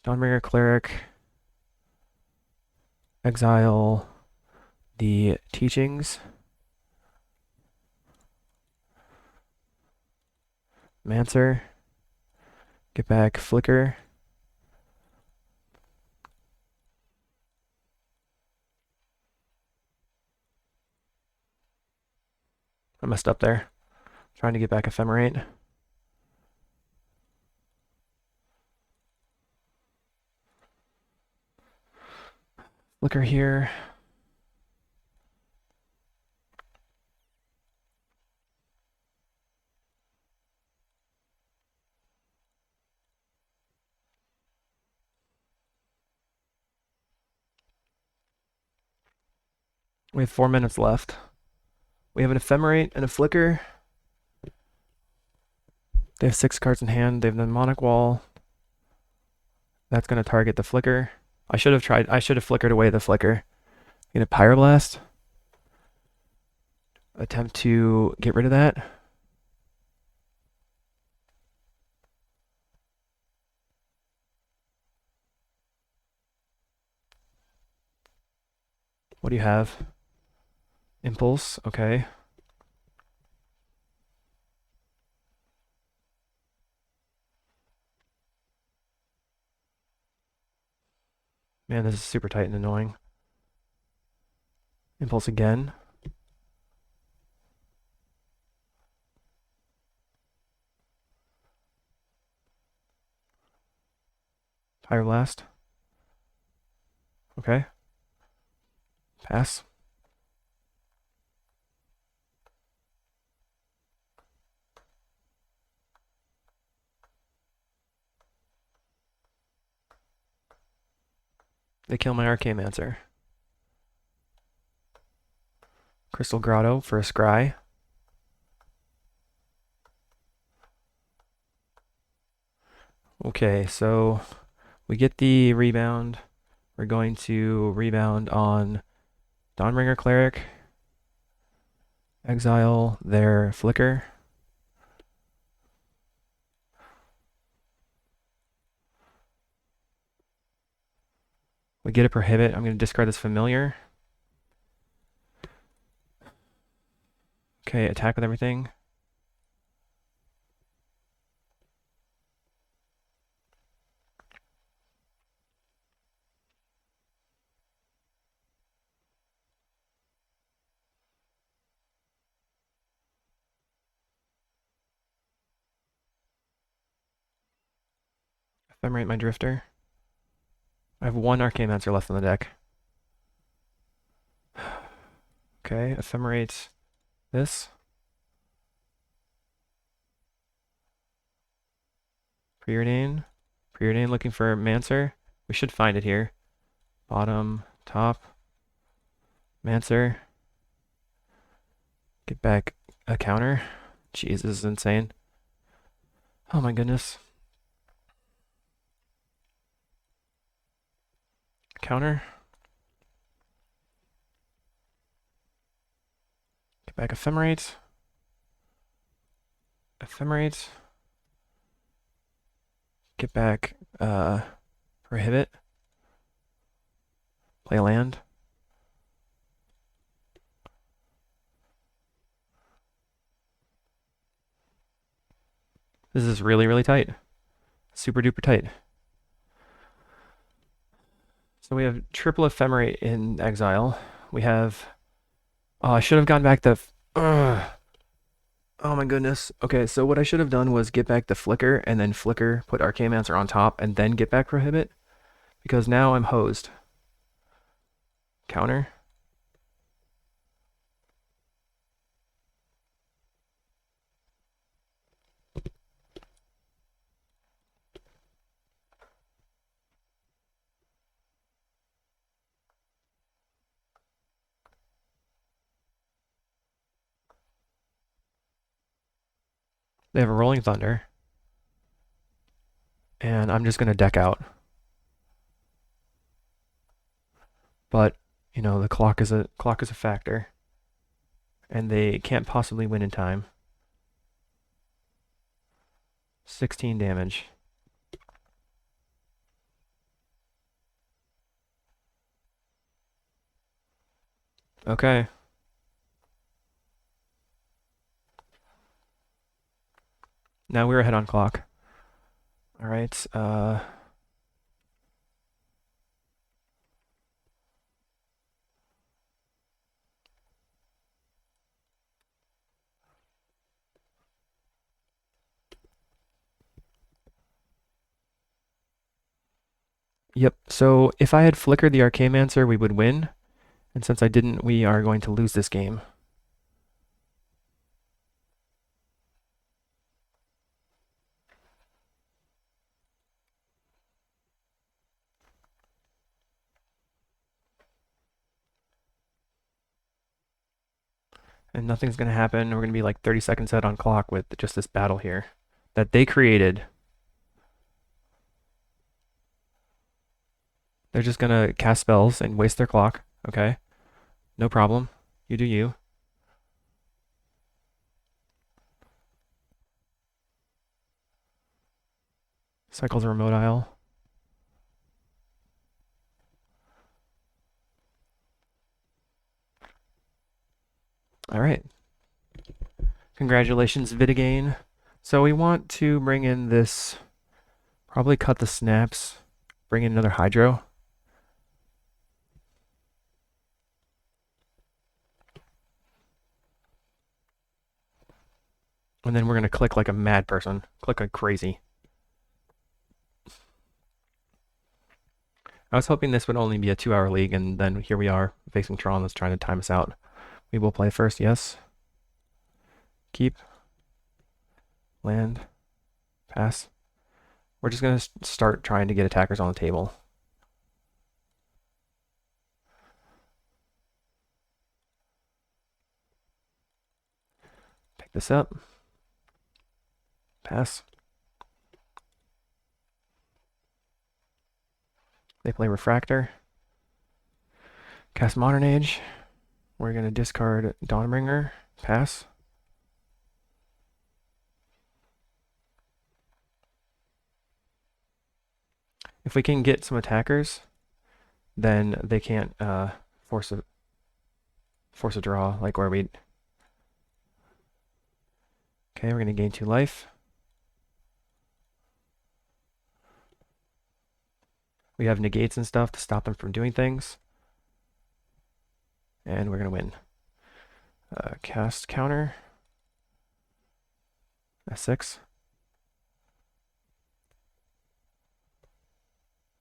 Dawnbringer Cleric. Exile the teachings. Mancer. Get back Flicker. I messed up there. Trying to get back Ephemerate. Flicker here. We have 4 minutes left. We have an Ephemerate and a Flicker. They have 6 cards in hand. They have the Mnemonic Wall. That's going to target the Flicker. I should have flickered away the Flicker. Get a Pyroblast. Attempt to get rid of that. What do you have? Impulse, okay. Man, this is super tight and annoying. Impulse again. Pyroblast. Okay. Pass. They kill my Archaeomancer. Crystal Grotto for a scry. Okay, so we get the rebound. We're going to rebound on Dawnbringer Cleric. Exile their Flicker. We get a Prohibit. I'm going to discard this Familiar. Okay, attack with everything. Ephemerate my Drifter. I have one Archaeomancer left in the deck. Okay, Ephemerate this. Preordain. Preordain looking for Mancer. We should find it here. Bottom, top. Mancer. Get back a counter. Jeez, this is insane. Oh my goodness. Counter. Get back Ephemerate. Ephemerate. Get back Prohibit. Play a land. This is really, really tight. Super duper tight. So we have triple Ephemerate in exile. We have... Oh, I should have gone back the... Oh my goodness. Okay, so what I should have done was get back the Flicker, and then Flicker, put Archaeomancer on top, and then get back Prohibit. Because now I'm hosed. Counter. They have a Rolling Thunder. And I'm just going to deck out. But, you know, the clock is a factor. And they can't possibly win in time. 16 damage. Okay. Now we're ahead on clock. Alright, Yep, so if I had flickered the Archaeomancer, we would win. And since I didn't, we are going to lose this game. And nothing's going to happen. We're going to be like 30 seconds ahead on clock with just this battle here that they created. They're just going to cast spells and waste their clock. Okay. No problem. You do you. Cycles a Remote Isle. All right. Congratulations, Vidagain. So we want to bring in this, probably cut the snaps, bring in another Hydro. And then we're going to click like a mad person. Click like crazy. I was hoping this would only be a 2-hour league, and then here we are facing Tron that's trying to time us out. We will play first, yes. Keep. Land. Pass. We're just going to start trying to get attackers on the table. Pick this up. Pass. They play Refractor. Cast Modern Age. We're going to discard Dawnbringer. Pass. If we can get some attackers, then they can't force a draw, like where we... Okay, we're going to gain 2 life. We have negates and stuff to stop them from doing things. And we're going to win. Cast counter. F6.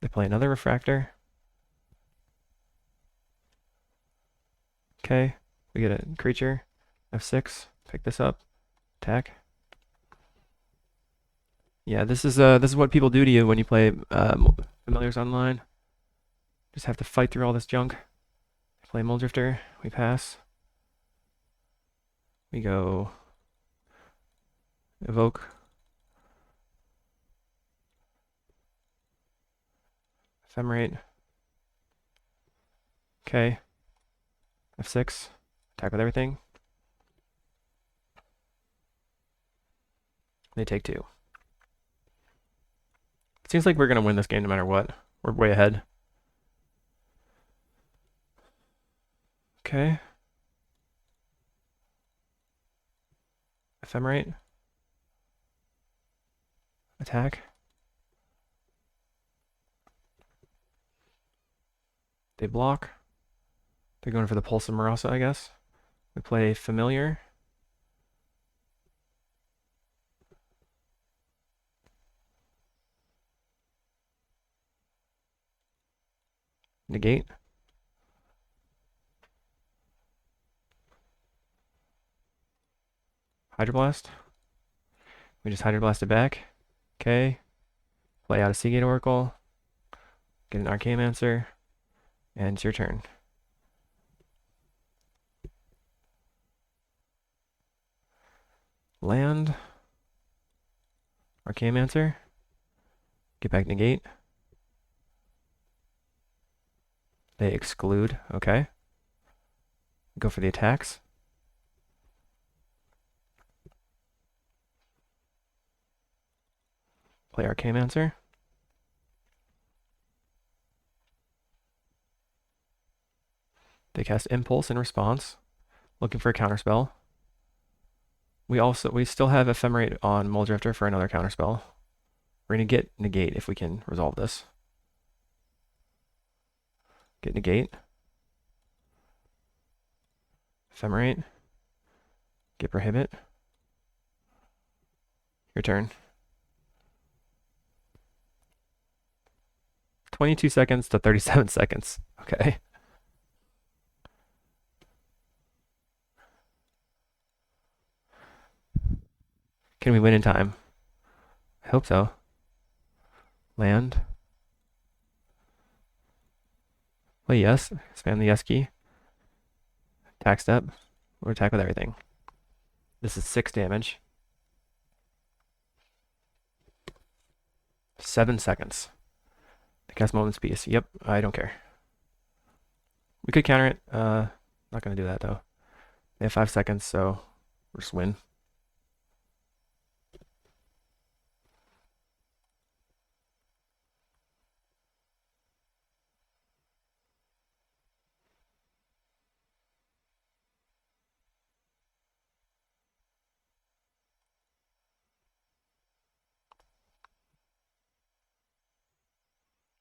They play another Refractor. Okay, we get a creature. F6. Pick this up. Attack. Yeah, this is what people do to you when you play Familiars online. Just have to fight through all this junk. Play Muldrifter. We pass. We go evoke. Ephemerate. Okay. F6. Attack with everything. They take 2. It seems like we're going to win this game no matter what. We're way ahead. Okay. Ephemerate. Attack. They block. They're going for the Pulse of Marasa, I guess. We play Familiar. Negate. Hydroblast. We just Hydroblast it back. Okay. Play out a Seagate Oracle. Get an Archaeomancer. And it's your turn. Land. Archaeomancer. Get back negate. They exclude. Okay. Go for the attacks. Play Archaeomancer. They cast Impulse in response, looking for a counterspell. We still have Ephemerate on Muldrifter for another counterspell. We're gonna get negate if we can resolve this. Get negate. Ephemerate. Get prohibit. Your turn. 22 seconds to 37 seconds. Okay. Can we win in time? I hope so. Land. Play yes. Spam the yes key. Attack step. Or attack with everything. This is 6 damage. 7 seconds. They cast Moment's Peace. Yep, I don't care. We could counter it. Not gonna do that though. They have 5 seconds, so we'll just win.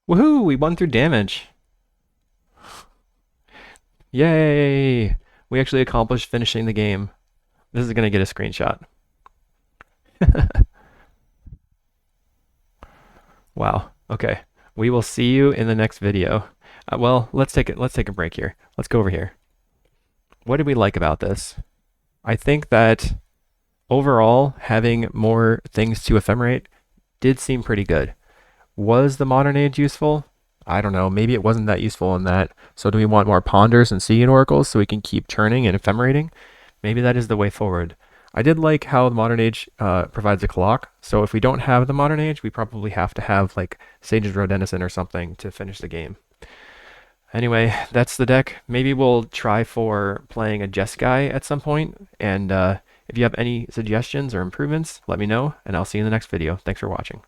Woohoo! We won through damage. Yay! We actually accomplished finishing the game. This is gonna get a screenshot. Wow. Okay. We will see you in the next video. Well, let's take a break here. Let's go over here. What did we like about this? I think that overall, having more things to ephemerate did seem pretty good. Was the modern age useful? I don't know. Maybe it wasn't that useful in that. So do we want more ponders and seeing oracles so we can keep churning and ephemerating? Maybe that is the way forward. I did like how the modern age provides a clock. So if we don't have the modern age, we probably have to have like Sage's Row Denizen or something to finish the game. Anyway, that's the deck. Maybe we'll try for playing a Jeskai at some point. And if you have any suggestions or improvements, let me know, and I'll see you in the next video. Thanks for watching.